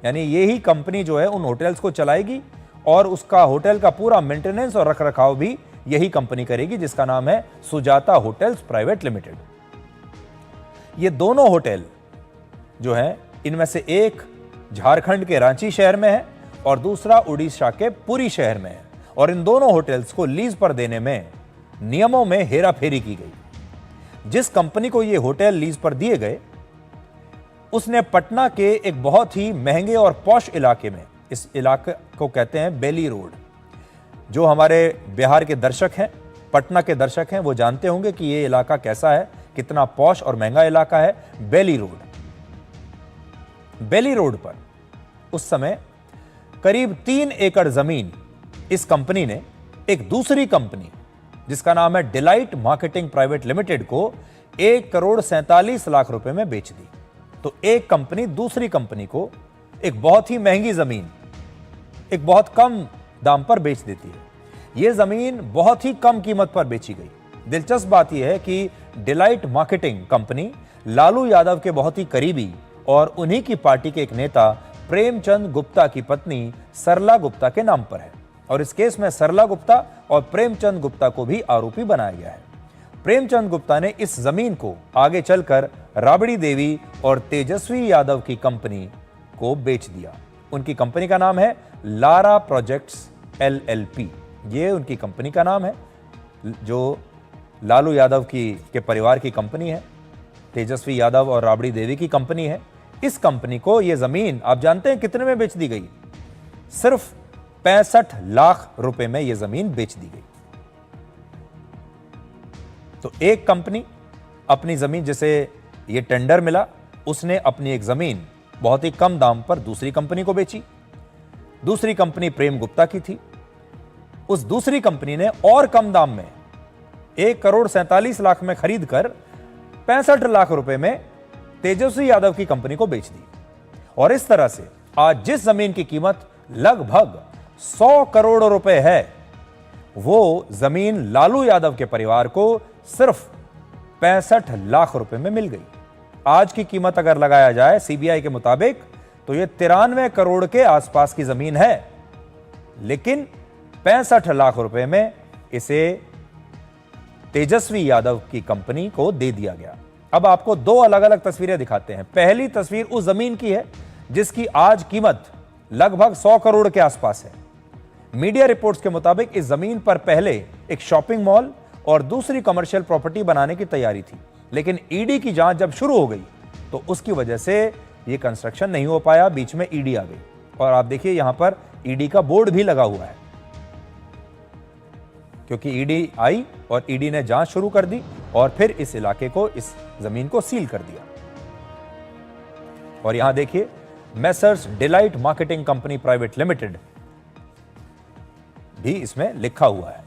यानी यही कंपनी जो है उन होटल्स को चलाएगी और उसका होटल का पूरा मेंटेनेंस और रखरखाव भी यही कंपनी करेगी, जिसका नाम है सुजाता होटल्स प्राइवेट लिमिटेड। ये दोनों होटल जो है, इनमें से एक झारखंड के रांची शहर में है और दूसरा उड़ीसा के पुरी शहर में है। और इन दोनों होटल्स को लीज पर देने में नियमों में हेराफेरी की गई। जिस कंपनी को ये होटल लीज पर दिए गए, उसने पटना के एक बहुत ही महंगे और पॉश इलाके में, इस इलाके को कहते हैं बेली रोड। जो हमारे बिहार के दर्शक हैं, पटना के दर्शक हैं, वो जानते होंगे कि ये इलाका कैसा है, कितना पॉश और महंगा इलाका है। बेली रोड, बेली रोड पर उस समय करीब 3 एकड़ जमीन इस कंपनी ने एक दूसरी कंपनी जिसका नाम है डिलाइट मार्केटिंग प्राइवेट लिमिटेड को 1,47,00,000 रुपए में बेच दी। तो एक कंपनी दूसरी कंपनी को एक बहुत ही महंगी जमीन एक बहुत कम दाम पर बेच देती है। यह जमीन बहुत ही कम कीमत पर बेची गई। दिलचस्प बात यह है कि delight marketing company Lalu Yadav के बहुत ही करीबी और उन्हीं की पार्टी के एक नेता प्रेमचंद गुप्ता की पत्नी सरला गुप्ता के नाम पर है। और इस केस में सरला गुप्ता और प्रेमचंद गुप्ता को भी आरोपी बनाया गया है। प्रेमचंद गुप्ता ने इस जमीन को आगे चलकर राबड़ी देवी और तेजस्वी यादव की कंपनी को बेच दिया। उनकी कंपनी का नाम है लारा प्रोजेक्ट्स LLP। ये उनकी कंपनी का नाम है, जो लालू यादव के परिवार की कंपनी है, तेजस्वी यादव और राबड़ी देवी की कंपनी है। इस कंपनी को यह जमीन आप जानते हैं कितने में बेच दी गई? सिर्फ 65 लाख रुपए में यह जमीन बेच दी गई। तो एक कंपनी अपनी जमीन, जिसे यह टेंडर मिला, उसने अपनी एक जमीन बहुत ही कम दाम पर दूसरी कंपनी को बेची। दूसरी कंपनी प्रेम गुप्ता की थी। उस दूसरी कंपनी ने और कम दाम में 1,47,00,000 में खरीदकर 65 लाख रुपए में तेजस्वी यादव की कंपनी को बेच दी। और इस तरह से आज जिस जमीन की कीमत लगभग 100 करोड़ रुपए है, वो जमीन लालू यादव के परिवार को सिर्फ 65 लाख रुपए में मिल गई। आज की कीमत अगर लगाया जाए सीबीआई के मुताबिक तो यह 93 करोड़ के आसपास की जमीन है, लेकिन 65 लाख रुपए में इसे तेजस्वी यादव की कंपनी को दे दिया गया। अब आपको 2 अलग अलग तस्वीरें दिखाते हैं। पहली तस्वीर उस जमीन की है जिसकी आज कीमत लगभग 100 करोड़ के आसपास है। मीडिया रिपोर्ट्स के मुताबिक इस जमीन पर पहले एक शॉपिंग मॉल और दूसरी कमर्शियल प्रॉपर्टी बनाने की तैयारी थी, लेकिन ईडी की जांच जब शुरू हो गई तो उसकी वजह से यह कंस्ट्रक्शन नहीं हो पाया, बीच में ईडी आ गई। और आप देखिए यहां पर ईडी का बोर्ड भी लगा हुआ है, क्योंकि ईडी आई और ईडी ने जांच शुरू कर दी और फिर इस इलाके को, इस जमीन को सील कर दिया। और यहां देखिए messrs delight marketing company private limited भी इसमें लिखा हुआ है।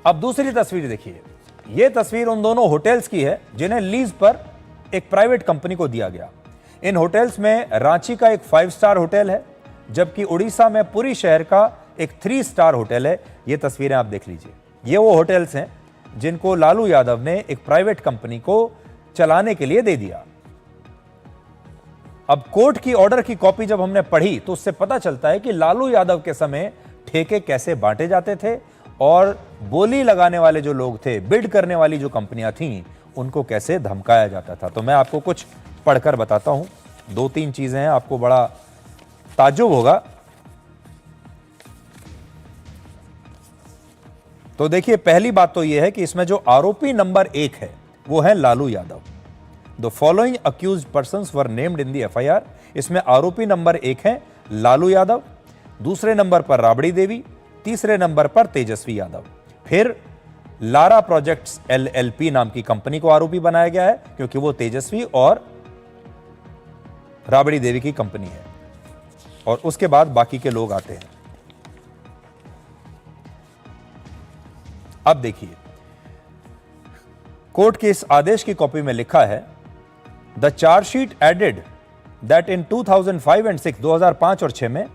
अब दूसरी तस्वीर देखिए, यह तस्वीर उन दोनों होटल्स की है जिन्हें लीज पर एक प्राइवेट कंपनी को दिया गया। इन होटल्स में रांची का एक 5 स्टार होटल है, जबकि उड़ीसा में पुरी शहर का एक 3 स्टार होटल है। ये तस्वीरें आप देख लीजिए, ये वो होटल्स हैं जिनको लालू यादव ने एक प्राइवेट कंपनी को चलाने के लिए दे दिया। अब कोर्ट की ऑर्डर की कॉपी जब हमने पढ़ी तो उससे पता चलता है कि लालू यादव के समय ठेके कैसे बांटे जाते थे और बोली लगाने वाले जो लोग थे, बिड करने वाली जो कंपनियां थीं, उनको कैसे धमकाया जाता था। तो मैं आपको कुछ पढ़कर बताता हूं, 2-3 चीजें हैं, आपको बड़ा ताज्जुब होगा। तो देखिए, पहली बात तो यह है कि इसमें जो आरोपी नंबर 1 है वो है Lalu Yadav. The following accused persons were named in the FIR. इसमें आरोपी नंबर 1 है लालू यादव, दूसरे नंबर पर राबड़ी देवी, तीसरे नंबर पर तेजस्वी यादव। फिर लारा प्रोजेक्ट्स LLP नाम की कंपनी को आरोपी बनाया गया है, क्योंकि वो तेजस्वी और राबड़ी देवी की कंपनी है। और उसके बाद बाकी के लोग आते हैं। अब देखिए, कोर्ट के इस आदेश की कॉपी में लिखा है, the chargesheet added that in 2005 and 6, 2005 और 6 में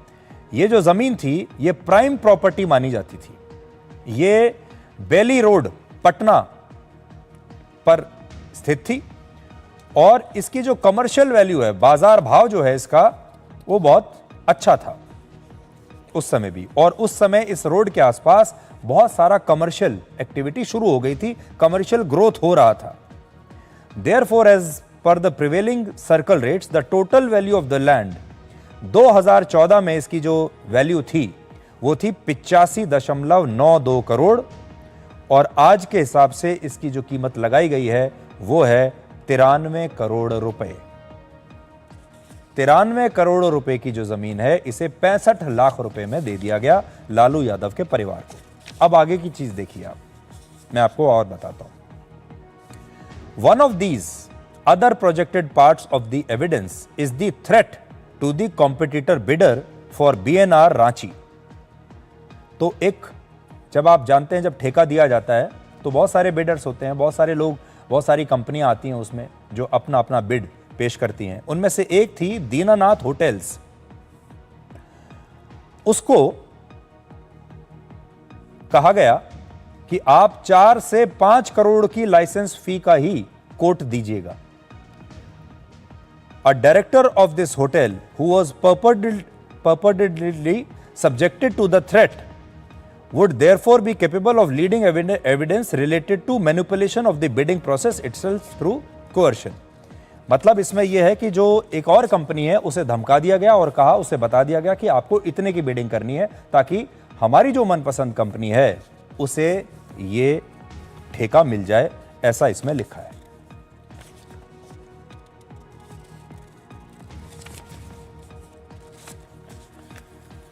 ये जो जमीन थी ये प्राइम प्रॉपर्टी मानी जाती थी। ये बेली रोड पटना पर स्थित थी और इसकी जो कमर्शियल वैल्यू है, बाजार भाव जो है इसका, वो बहुत अच्छा था उस समय भी। और उस समय इस रोड के आसपास बहुत सारा कमर्शियल एक्टिविटी शुरू हो गई थी, कमर्शियल ग्रोथ हो रहा था। Therefore as per the prevailing circle rates the total value of the land 2014 में इसकी जो वैल्यू थी वो थी 85.92 करोड़ और आज के हिसाब से इसकी जो कीमत लगाई गई है वो है 93 करोड़ रुपए। 93 करोड़ रुपए की जो जमीन है इसे 65 लाख रुपए में दे दिया गया लालू यादव के परिवार को। अब आगे की चीज देखिए आप, मैं आपको और बताता हूं। One of these other projected parts of the evidence is the threat to the competitor bidder for BNR Ranchi. तो एक, जब आप जानते हैं जब ठेका दिया जाता है तो बहुत सारे बिडर्स होते हैं, बहुत सारे लोग, बहुत सारी कंपनियां आती हैं उसमें जो अपना अपना बिड पेश करती हैं। उनमें से एक थी दीनानाथ होटल्स। उसको कहा गया कि आप 4 से 5 करोड़ की लाइसेंस फी का ही कोट दीजिएगा। A director of this hotel who was purportedly subjected to the threat would therefore be capable of leading evidence related to manipulation of the bidding process itself through coercion। मतलब इसमें यह है कि जो एक और कंपनी है उसे धमका दिया गया और कहा, उसे बता दिया गया कि आपको इतने की बिडिंग करनी है ताकि हमारी जो मनपसंद कंपनी है उसे ये ठेका मिल जाए, ऐसा इसमें लिखा है।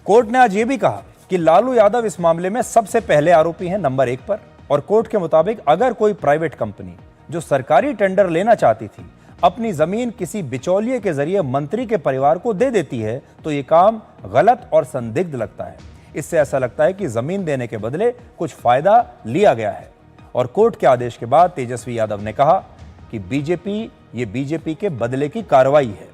कोर्ट ने आज यह भी कहा कि लालू यादव इस मामले में सबसे पहले आरोपी हैं, नंबर 1 पर। और कोर्ट के मुताबिक अगर कोई प्राइवेट कंपनी जो सरकारी टेंडर लेना चाहती थी अपनी जमीन किसी बिचौलिए के जरिए मंत्री के परिवार को दे देती है तो यह काम गलत और संदिग्ध लगता है। इससे ऐसा लगता है कि जमीन देने के बदले कुछ फायदा लिया गया है। और कोर्ट के आदेश के बाद तेजस्वी यादव ने कहा कि बीजेपी के बदले की कार्रवाई है।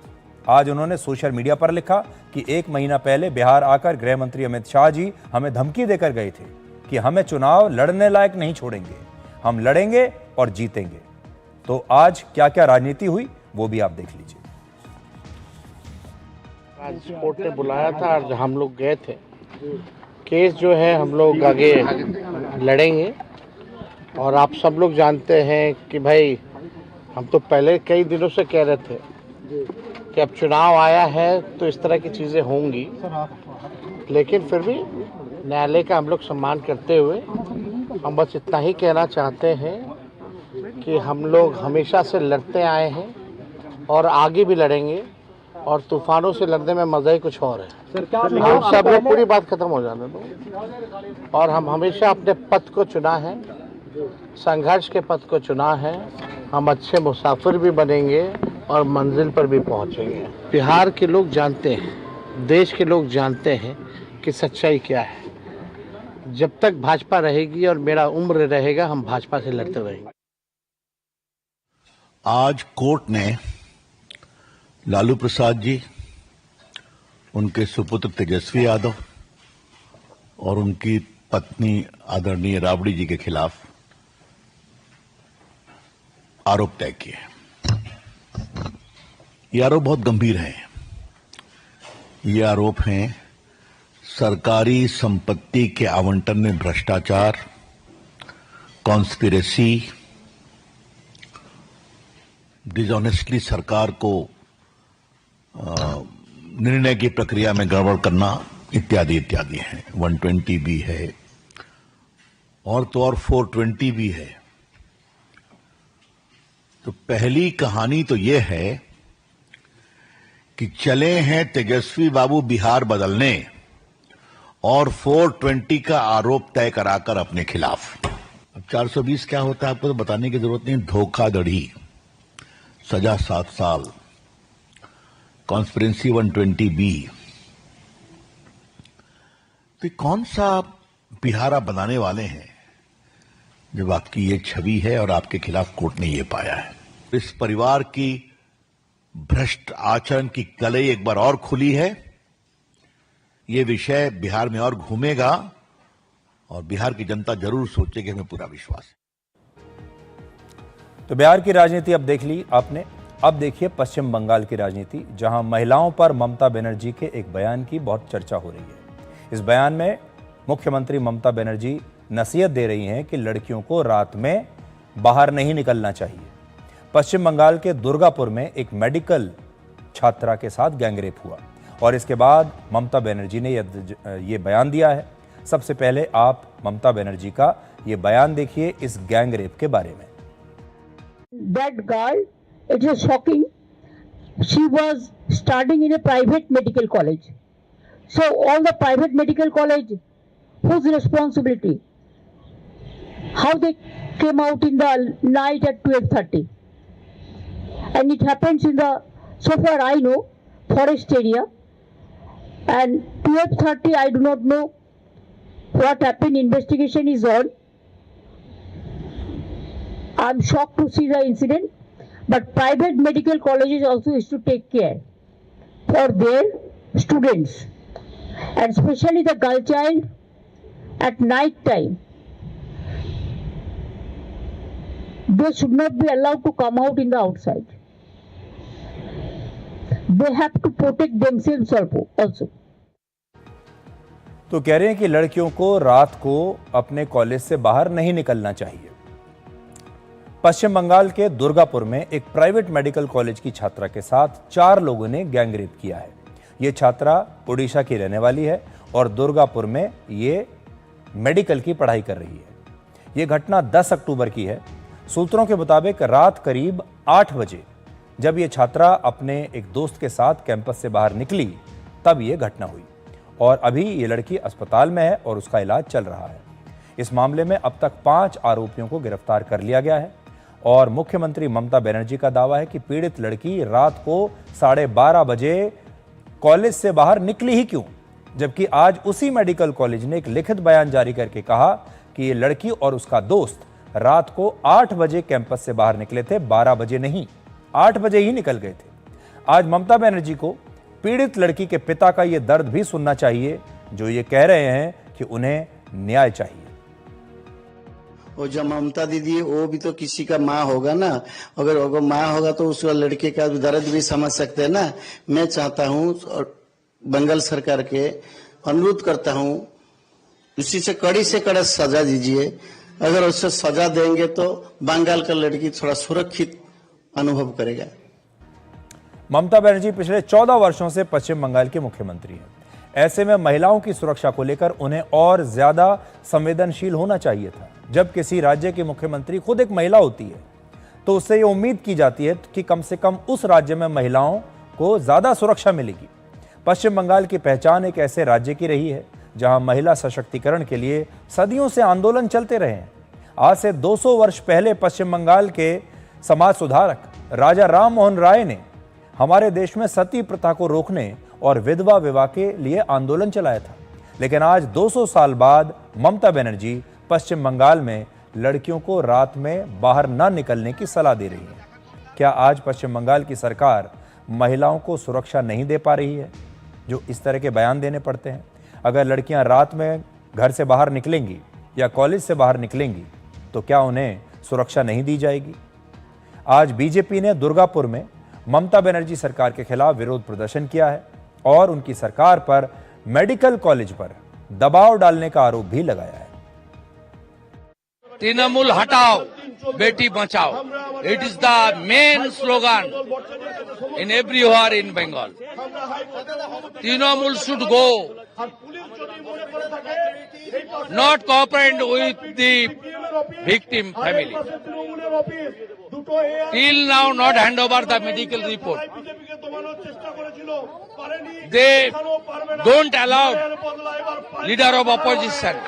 आज उन्होंने सोशल मीडिया पर लिखा कि 1 महीना पहले बिहार आकर गृह मंत्री अमित शाह जी हमें धमकी देकर गए थे कि हमें चुनाव लड़ने लायक नहीं छोड़ेंगे, हम लड़ेंगे और जीतेंगे। तो आज क्या क्या राजनीति हुई वो भी आप देख लीजिए। आज कोर्ट ने बुलाया था और हम लोग गए थे। केस जो है हम लोग आगे लड़ेंगे और आप सब लोग जानते हैं कि भाई हम तो पहले कई दिनों से कह रहे थे कि अब चुनाव आया है तो इस तरह की चीज़ें होंगी, लेकिन फिर भी न्यायालय का हम लोग सम्मान करते हुए हम बस इतना ही कहना चाहते हैं कि हम लोग हमेशा से लड़ते आए हैं और आगे भी लड़ेंगे, और तूफानों से लड़ने में मज़ा ही कुछ और है। हम सब लोग, पूरी बात खत्म हो जाने दो, और हम हमेशा अपने पथ को चुना है, संघर्ष के पथ को चुना है। हम अच्छे मुसाफिर भी बनेंगे और मंजिल पर भी पहुंचेंगे। बिहार के लोग जानते हैं, देश के लोग जानते हैं कि सच्चाई क्या है। जब तक भाजपा रहेगी और मेरा उम्र रहेगा, हम भाजपा से लड़ते रहेंगे। आज कोर्ट ने लालू प्रसाद जी, उनके सुपुत्र तेजस्वी यादव और उनकी पत्नी आदरणीय राबड़ी जी के खिलाफ आरोप तय किए। ये आरोप बहुत गंभीर है। ये आरोप हैं सरकारी संपत्ति के आवंटन में भ्रष्टाचार, कॉन्स्पिरेसी, डिसऑनेस्टली सरकार को निर्णय की प्रक्रिया में गड़बड़ करना इत्यादि इत्यादि है। 120 भी है और तो और 420 भी है। तो पहली कहानी तो यह है कि चले हैं तेजस्वी बाबू बिहार बदलने और 420 का आरोप तय कराकर अपने खिलाफ। अब 420 क्या होता है आपको तो बताने की जरूरत नहीं। धोखाधड़ी, सजा 7 साल, कॉन्स्पिरेंसी 120B। तो कौन सा बिहार आप बनाने वाले हैं जब आपकी ये छवि है और आपके खिलाफ कोर्ट ने ये पाया है। इस परिवार की भ्रष्ट आचरण की कलई एक बार और खुली है। ये विषय बिहार में और घूमेगा और बिहार की जनता जरूर सोचेगी, हमें पूरा विश्वास है। तो बिहार की राजनीति अब देख ली आपने। अब देखिए पश्चिम बंगाल की राजनीति, जहां महिलाओं पर ममता बनर्जी के एक बयान की बहुत चर्चा हो रही है। इस बयान में मुख्यमंत्री ममता बनर्जी नसीहत दे रही हैं कि लड़कियों को रात में बाहर नहीं निकलना चाहिए। पश्चिम बंगाल के दुर्गापुर में एक मेडिकल छात्रा के साथ गैंगरेप हुआ और इसके बाद ममता बनर्जी ने ये बयान दिया है। सबसे पहले आप ममता बनर्जी का ये बयान देखिए इस गैंगरेप के बारे में। That girl, it was shocking. She was studying in a private medical college. So all the private medical college, whose responsibility? How they came out in the night at 12:30, and it happens in the, so far I know, forest area. And 12:30, I do not know what happened. Investigation is on. I'm shocked to see the incident, but private medical colleges also is to take care for their students, and especially the girl child at night time. They should not be allowed to come out in the outside. They have to protect themselves also. तो कह रहे हैं कि लड़कियों को रात को अपने कॉलेज से बाहर नहीं निकलना चाहिए। पश्चिम बंगाल के दुर्गापुर में एक प्राइवेट मेडिकल कॉलेज की छात्रा के साथ 4 लोगों ने गैंगरेप किया है। ये छात्रा ओडिशा की रहने वाली है और दुर्गापुर में ये मेडिकल की पढ़ाई कर रही है। ये घटना 10 अक्टूबर की है। सूत्रों के मुताबिक रात करीब 8 बजे जब ये छात्रा अपने एक दोस्त के साथ कैंपस से बाहर निकली तब ये घटना हुई और अभी ये लड़की अस्पताल में है और उसका इलाज चल रहा है। इस मामले में अब तक 5 आरोपियों को गिरफ्तार कर लिया गया है और मुख्यमंत्री ममता बनर्जी का दावा है कि पीड़ित लड़की रात को 12:30 बजे कॉलेज से बाहर निकली ही क्यों, जबकि आज उसी मेडिकल कॉलेज ने एक लिखित बयान जारी करके कहा कि ये लड़की और उसका दोस्त रात को 8 बजे कैंपस से बाहर निकले थे, 12 बजे नहीं, 8 बजे ही निकल गए थे। आज ममता बनर्जी को पीड़ित लड़की के पिता का यह दर्द भी सुनना चाहिए, जो ये कह रहे हैं कि उन्हें न्याय चाहिए। और जो ममता दीदी है वो भी तो किसी का माँ होगा ना, अगर माँ होगा तो उस लड़के का दर्द भी समझ सकते हैं ना। मैं चाहता हूँ और बंगाल सरकार के अनुरोध करता हूँ, उसी से कड़ी सजा दीजिए। अगर उससे सजा देंगे तो बंगाल का लड़की थोड़ा सुरक्षित अनुभव करेगा। ममता बनर्जी पिछले 14 वर्षों से पश्चिम बंगाल के मुख्यमंत्री हैं। ऐसे में महिलाओं की सुरक्षा को लेकर उन्हें और ज्यादा संवेदनशील होना चाहिए था। जब किसी राज्य की मुख्यमंत्री खुद एक महिला होती है तो उससे ये उम्मीद की जाती है कि कम से कम उस राज्य में महिलाओं को ज्यादा सुरक्षा मिलेगी। पश्चिम बंगाल की पहचान एक ऐसे राज्य की रही है जहां महिला सशक्तिकरण के लिए सदियों से आंदोलन चलते रहे हैं। आज से 200 वर्ष पहले पश्चिम बंगाल के समाज सुधारक राजा राम मोहन राय ने हमारे देश में सती प्रथा को रोकने और विधवा विवाह के लिए आंदोलन चलाया था। लेकिन आज 200 साल बाद ममता बनर्जी पश्चिम बंगाल में लड़कियों को रात में बाहर न निकलने की सलाह दे रही है। क्या आज पश्चिम बंगाल की सरकार महिलाओं को सुरक्षा नहीं दे पा रही है, जो इस तरह के बयान देने पड़ते हैं? अगर लड़कियां रात में घर से बाहर निकलेंगी या कॉलेज से बाहर निकलेंगी तो क्या उन्हें सुरक्षा नहीं दी जाएगी? आज बीजेपी ने दुर्गापुर में ममता बनर्जी सरकार के खिलाफ विरोध प्रदर्शन किया है और उनकी सरकार पर मेडिकल कॉलेज पर दबाव डालने का आरोप भी लगाया है। तृणमूल हटाओ Beti Bachao, it is the main slogan in everywhere in Bengal. Trinamool should go, not cooperate with the victim family. Till now, not hand over the medical report. They don't allow leader of opposition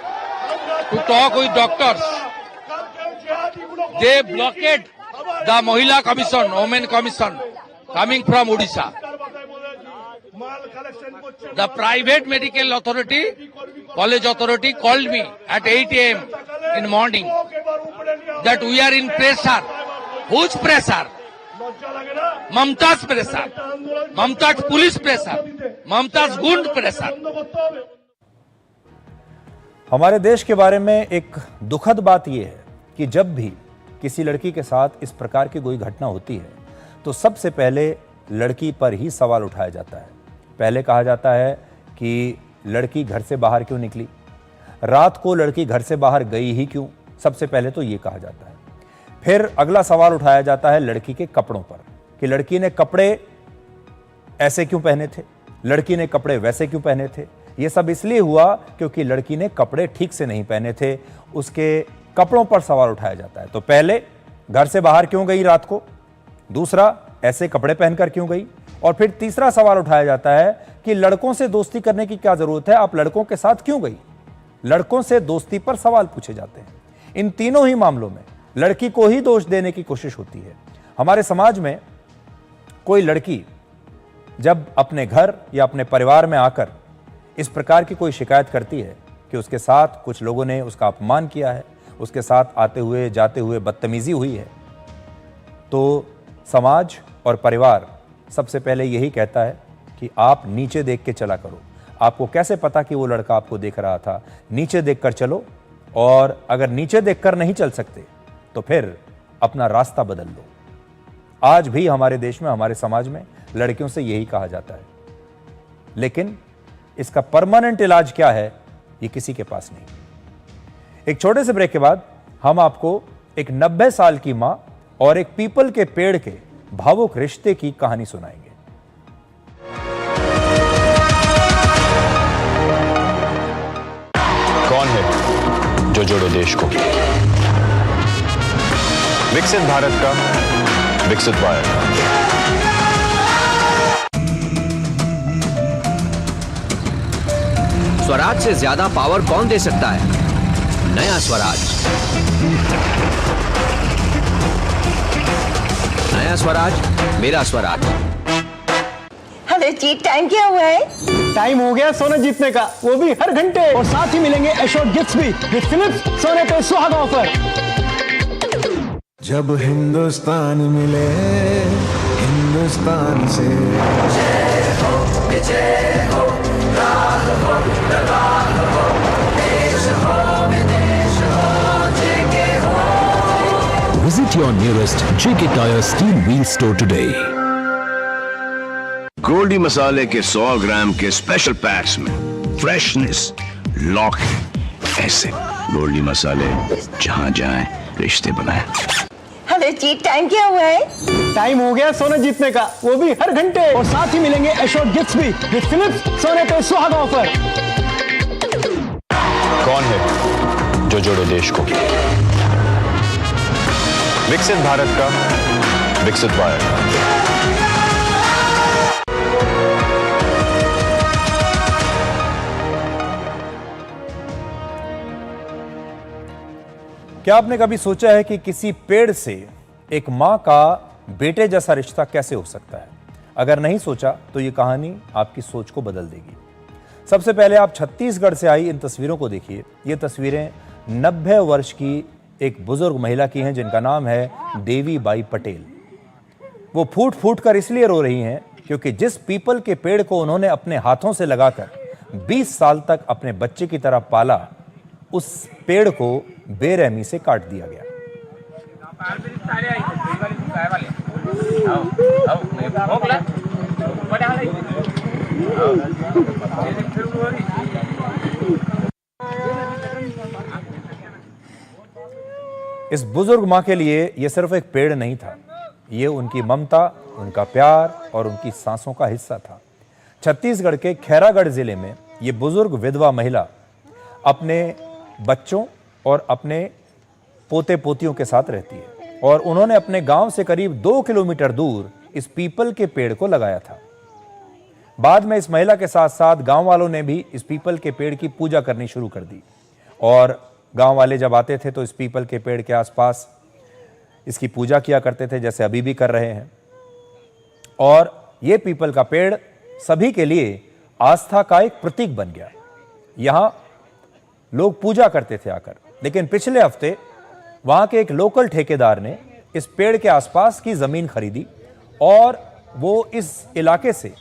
to talk with doctors. They blockade the Mahila Commission, Women Commission, coming from Odisha. The private medical authority, college authority called me at 8 a.m. in morning that we are in pressure. Whose pressure? Mamta's pressure. Mamta's police pressure. Mamta's gund pressure. हमारे देश के बारे में एक दुखद बात यह है कि जब भी किसी लड़की के साथ इस प्रकार की कोई घटना होती है तो सबसे पहले लड़की पर ही सवाल उठाया जाता है। पहले कहा जाता है कि लड़की घर से बाहर क्यों निकली, रात को लड़की घर से बाहर गई ही क्यों, सबसे पहले तो ये कहा जाता है। फिर अगला सवाल उठाया जाता है लड़की के कपड़ों पर कि लड़की ने कपड़े ऐसे क्यों पहने थे, लड़की ने कपड़े वैसे क्यों पहने थे। ये सब इसलिए हुआ क्योंकि लड़की ने कपड़े ठीक से नहीं पहने थे, उसके कपड़ों पर सवाल उठाया जाता है। तो पहले घर से बाहर क्यों गई रात को, दूसरा ऐसे कपड़े पहनकर क्यों गई, और फिर तीसरा सवाल उठाया जाता है कि लड़कों से दोस्ती करने की क्या जरूरत है, आप लड़कों के साथ क्यों गई। लड़कों से दोस्ती पर सवाल पूछे जाते हैं। इन तीनों ही मामलों में लड़की को ही दोष देने की कोशिश होती है। हमारे समाज में कोई लड़की जब अपने घर या अपने परिवार में आकर इस प्रकार की कोई शिकायत करती है कि उसके साथ कुछ लोगों ने उसका अपमान किया है, उसके साथ आते हुए जाते हुए बदतमीजी हुई है, तो समाज और परिवार सबसे पहले यही कहता है कि आप नीचे देख के चला करो। आपको कैसे पता कि वो लड़का आपको देख रहा था, नीचे देखकर चलो, और अगर नीचे देखकर नहीं चल सकते तो फिर अपना रास्ता बदल लो। आज भी हमारे देश में, हमारे समाज में लड़कियों से यही कहा जाता है, लेकिन इसका परमानेंट इलाज क्या है ये किसी के पास नहीं। एक छोटे से ब्रेक के बाद हम आपको एक 90 साल की मां और एक पीपल के पेड़ के भावुक रिश्ते की कहानी सुनाएंगे। कौन है जो जोड़े देश को? विकसित भारत का विकसित वायर। स्वराज से ज्यादा पावर कौन दे सकता है? नया स्वराज। नया स्वराज, मेरा स्वराज। अरे जीत, टाइम क्या हुआ है? टाइम हो गया सोना जीतने का, वो भी हर घंटे, और साथ ही मिलेंगे एश्योर्ड गिफ्ट्स भी विद फिलिप्स सोने पे सुहाग ऑफर। जब हिंदुस्तान मिले हिंदुस्तान से, जय हो विजय हो, राह हो दरबार हो, देश हो विदेश हो, जेके हो। Visit your nearest JK Tyre Steel Wheel store today. Goldy मसाले के 100 ग्राम के स्पेशल पैक्स में फ्रेशनेस लॉक है। ऐसे गोल्डी मसाले जहां जाएं रिश्ते बनाएं। अरे हेलो जीत, टाइम क्या हुआ है? टाइम हो गया सोना जीतने का, वो भी हर घंटे। और साथ ही मिलेंगे एश्योर्ड गिफ्ट्स भी विद फिलिप्स सोने पे सुहागा ऑफर। कौन है जो जोड़े देश को? विकसित भारत का विकसित वायर। क्या आपने कभी सोचा है कि किसी पेड़ से एक मां का बेटे जैसा रिश्ता कैसे हो सकता है? अगर नहीं सोचा तो ये कहानी आपकी सोच को बदल देगी। सबसे पहले आप छत्तीसगढ़ से आई इन तस्वीरों को देखिए। ये तस्वीरें 90 वर्ष की एक बुजुर्ग महिला की हैं जिनका नाम है देवी बाई पटेल। वो फूट फूट कर इसलिए रो रही हैं क्योंकि जिस पीपल के पेड़ को उन्होंने अपने हाथों से लगाकर 20 साल तक अपने बच्चे की तरह पाला, उस पेड़ को बेरहमी से काट दिया गया। इस बुजुर्ग मां के लिए यह सिर्फ एक पेड़ नहीं था, ये उनकी ममता, उनका प्यार और उनकी सांसों का हिस्सा था। छत्तीसगढ़ के खैरागढ़ जिले में यह बुजुर्ग विधवा महिला अपने बच्चों और अपने पोते पोतियों के साथ रहती है और उन्होंने अपने गांव से करीब 2 किलोमीटर दूर इस पीपल के पेड़ को लगाया था। बाद में इस महिला के साथ साथ गांव वालों ने भी इस पीपल के पेड़ की पूजा करनी शुरू कर दी और गांव वाले जब आते थे तो इस पीपल के पेड़ के आसपास इसकी पूजा किया करते थे, जैसे अभी भी कर रहे हैं। और यह पीपल का पेड़ सभी के लिए आस्था का एक प्रतीक बन गया। यहां लोग पूजा करते थे आकर, लेकिन पिछले हफ्ते वहां के एक लोकल ठेकेदार ने इस पेड़ के आसपास की जमीन खरीदी और वो इस इलाके से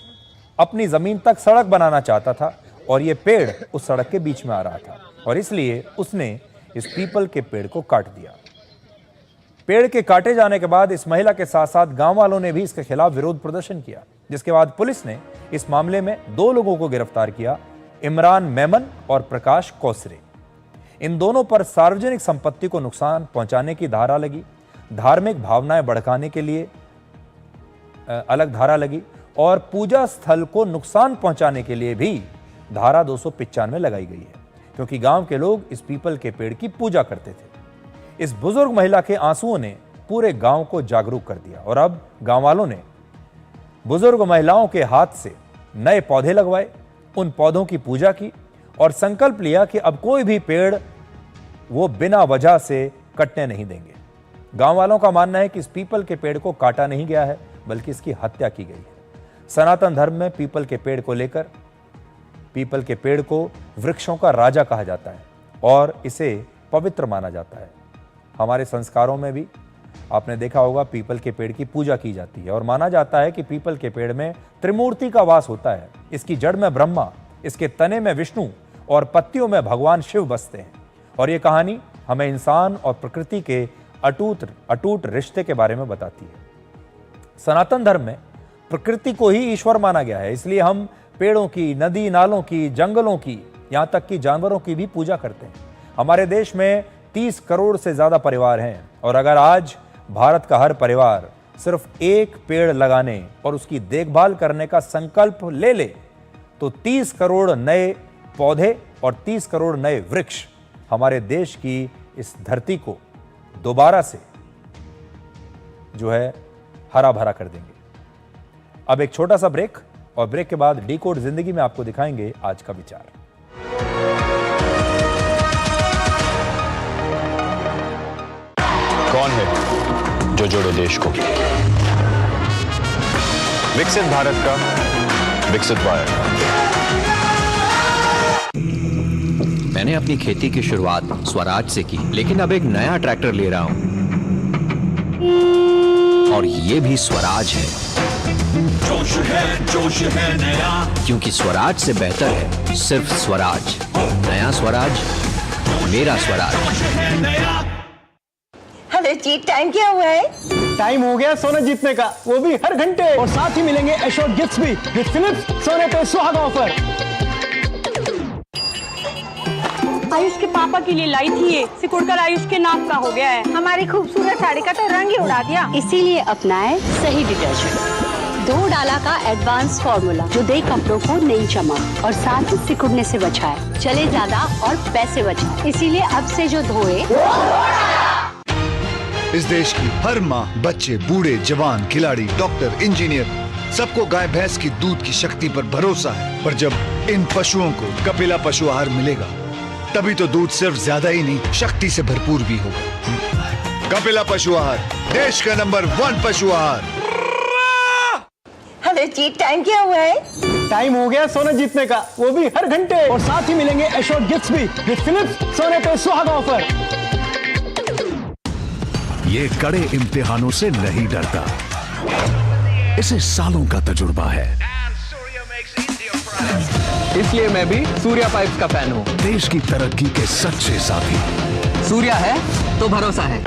अपनी जमीन तक सड़क बनाना चाहता था और ये पेड़ उस सड़क के बीच में आ रहा था और इसलिए उसने इस पीपल के पेड़ को काट दिया। पेड़ के काटे जाने के बाद इस महिला के साथ साथ गांव वालों ने भी इसके खिलाफ विरोध प्रदर्शन किया, जिसके बाद पुलिस ने इस मामले में 2 लोगों को गिरफ्तार किया, इमरान मेमन और प्रकाश कौसरे। इन दोनों पर सार्वजनिक संपत्ति को नुकसान पहुंचाने की धारा लगी, धार्मिक भावनाएं भड़काने के लिए अलग धारा लगी और पूजा स्थल को नुकसान पहुंचाने के लिए भी धारा 295 लगाई गई है, क्योंकि गांव के लोग इस पीपल के पेड़ की पूजा करते थे। इस बुजुर्ग महिला के आंसुओं ने पूरे गांव को जागरूक कर दिया और अब गांव वालों ने बुजुर्ग महिलाओं के हाथ से नए पौधे लगवाए, उन पौधों की पूजा की और संकल्प लिया कि अब कोई भी पेड़ वो बिना वजह से कटने नहीं देंगे। गांव वालों का मानना है कि इस पीपल के पेड़ को काटा नहीं गया है, बल्कि इसकी हत्या की गई है। सनातन धर्म में पीपल के पेड़ को लेकर, पीपल के पेड़ को वृक्षों का राजा कहा जाता है और इसे पवित्र माना जाता है। हमारे संस्कारों में भी आपने देखा होगा पीपल के पेड़ की पूजा की जाती है और माना जाता है कि पीपल के पेड़ में त्रिमूर्ति का वास होता है। इसकी जड़ में ब्रह्मा, इसके तने में विष्णु और पत्तियों में भगवान शिव बसते हैं। और ये कहानी हमें इंसान और प्रकृति के अटूट रिश्ते के बारे में बताती है। सनातन धर्म में प्रकृति को ही ईश्वर माना गया है, इसलिए हम पेड़ों की, नदी नालों की, जंगलों की, यहाँ तक कि जानवरों की भी पूजा करते हैं। हमारे देश में 30 करोड़ से ज्यादा परिवार हैं और अगर आज भारत का हर परिवार सिर्फ एक पेड़ लगाने और उसकी देखभाल करने का संकल्प ले ले तो 30 करोड़ नए पौधे और 30 करोड़ नए वृक्ष हमारे देश की इस धरती को दोबारा से जो है हरा भरा कर देंगे। अब एक छोटा सा ब्रेक और ब्रेक के बाद डिकोड जिंदगी में आपको दिखाएंगे आज का विचार। कौन है जो जोड़े देश को? विकसित भारत का विकसित वायर। मैंने अपनी खेती की शुरुआत स्वराज से की, लेकिन अब एक नया ट्रैक्टर ले रहा हूं और ये भी स्वराज है। जोश है नया, क्योंकि स्वराज से बेहतर है सिर्फ स्वराज। नया स्वराज, मेरा स्वराज। हेलो जीत, टाइम क्या हुआ है? टाइम हो गया सोना जीतने का, वो भी हर घंटे। और साथ ही मिलेंगे एश्योर्ड गिफ्ट्स भी विद फिलिप्स सोने पे सुहागा ऑफर। आयुष के पापा के लिए लाई थी ये, सिकुड़कर आयुष के नाक का हो गया है। हमारी खूबसूरत साड़ी का तो रंग ही उड़ा दिया। इसीलिए अपनाए सही डिटर्जेंट, 2 डाला का एडवांस फॉर्मूला जो दे कपड़ों को नई चमक और साथ ही सिकुड़ने से बचाए, चले ज्यादा और पैसे बचाए। इसीलिए अब से जो धोए। इस देश की हर माँ, बच्चे, बूढ़े, जवान, खिलाड़ी, डॉक्टर, इंजीनियर, सबको गाय भैंस की दूध की शक्ति पर भरोसा है। पर जब इन पशुओं को कपिला पशु आहार मिलेगा, तभी तो दूध सिर्फ ज्यादा ही नहीं, शक्ति से भरपूर भी होगा। कपिला पशु आहार, देश का नंबर 1 पशु आहार। हेलो जी, टाइम क्या हुआ है? टाइम हो गया सोना जीतने का, वो भी हर घंटे। और साथ ही मिलेंगे एश्योर्ड गिफ्ट्स भी विद फिलिप्स सोने पे सुहागा ऑफर। ये कड़े इम्तिहानों से नहीं डरता, इसे सालों का तजुर्बा है। इसलिए मैं भी सूर्या पाइप्स का फैन हूँ। देश की तरक्की के सच्चे साथी। सूर्या है तो भरोसा है।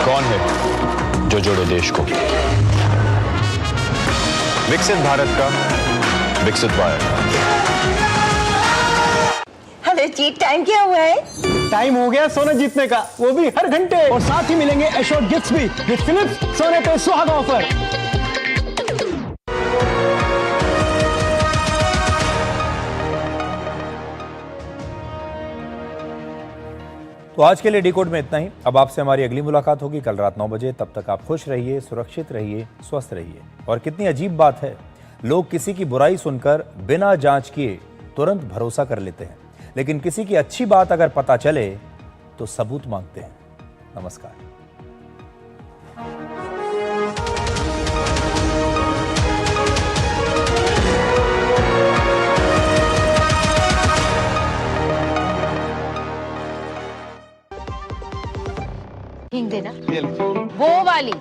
कौन है जो जोड़े देश को? विकसित भारत का विकसित वायर। हेलो जी, टाइम क्या हुआ है? टाइम हो गया सोना जीतने का, वो भी हर घंटे। और साथ ही मिलेंगे एश्योर्ड गिफ्ट्स भी विद फिलिप्स सोने पे सुहागा ऑफर। तो आज के लिए डिकोड में इतना ही। अब आपसे हमारी अगली मुलाकात होगी कल रात 9 बजे। तब तक आप खुश रहिए, सुरक्षित रहिए, स्वस्थ रहिए। और कितनी अजीब बात है, लोग किसी की बुराई सुनकर बिना जांच किए तुरंत भरोसा कर लेते हैं, लेकिन किसी की अच्छी बात अगर पता चले तो सबूत मांगते हैं। नमस्कार। देना वो वाली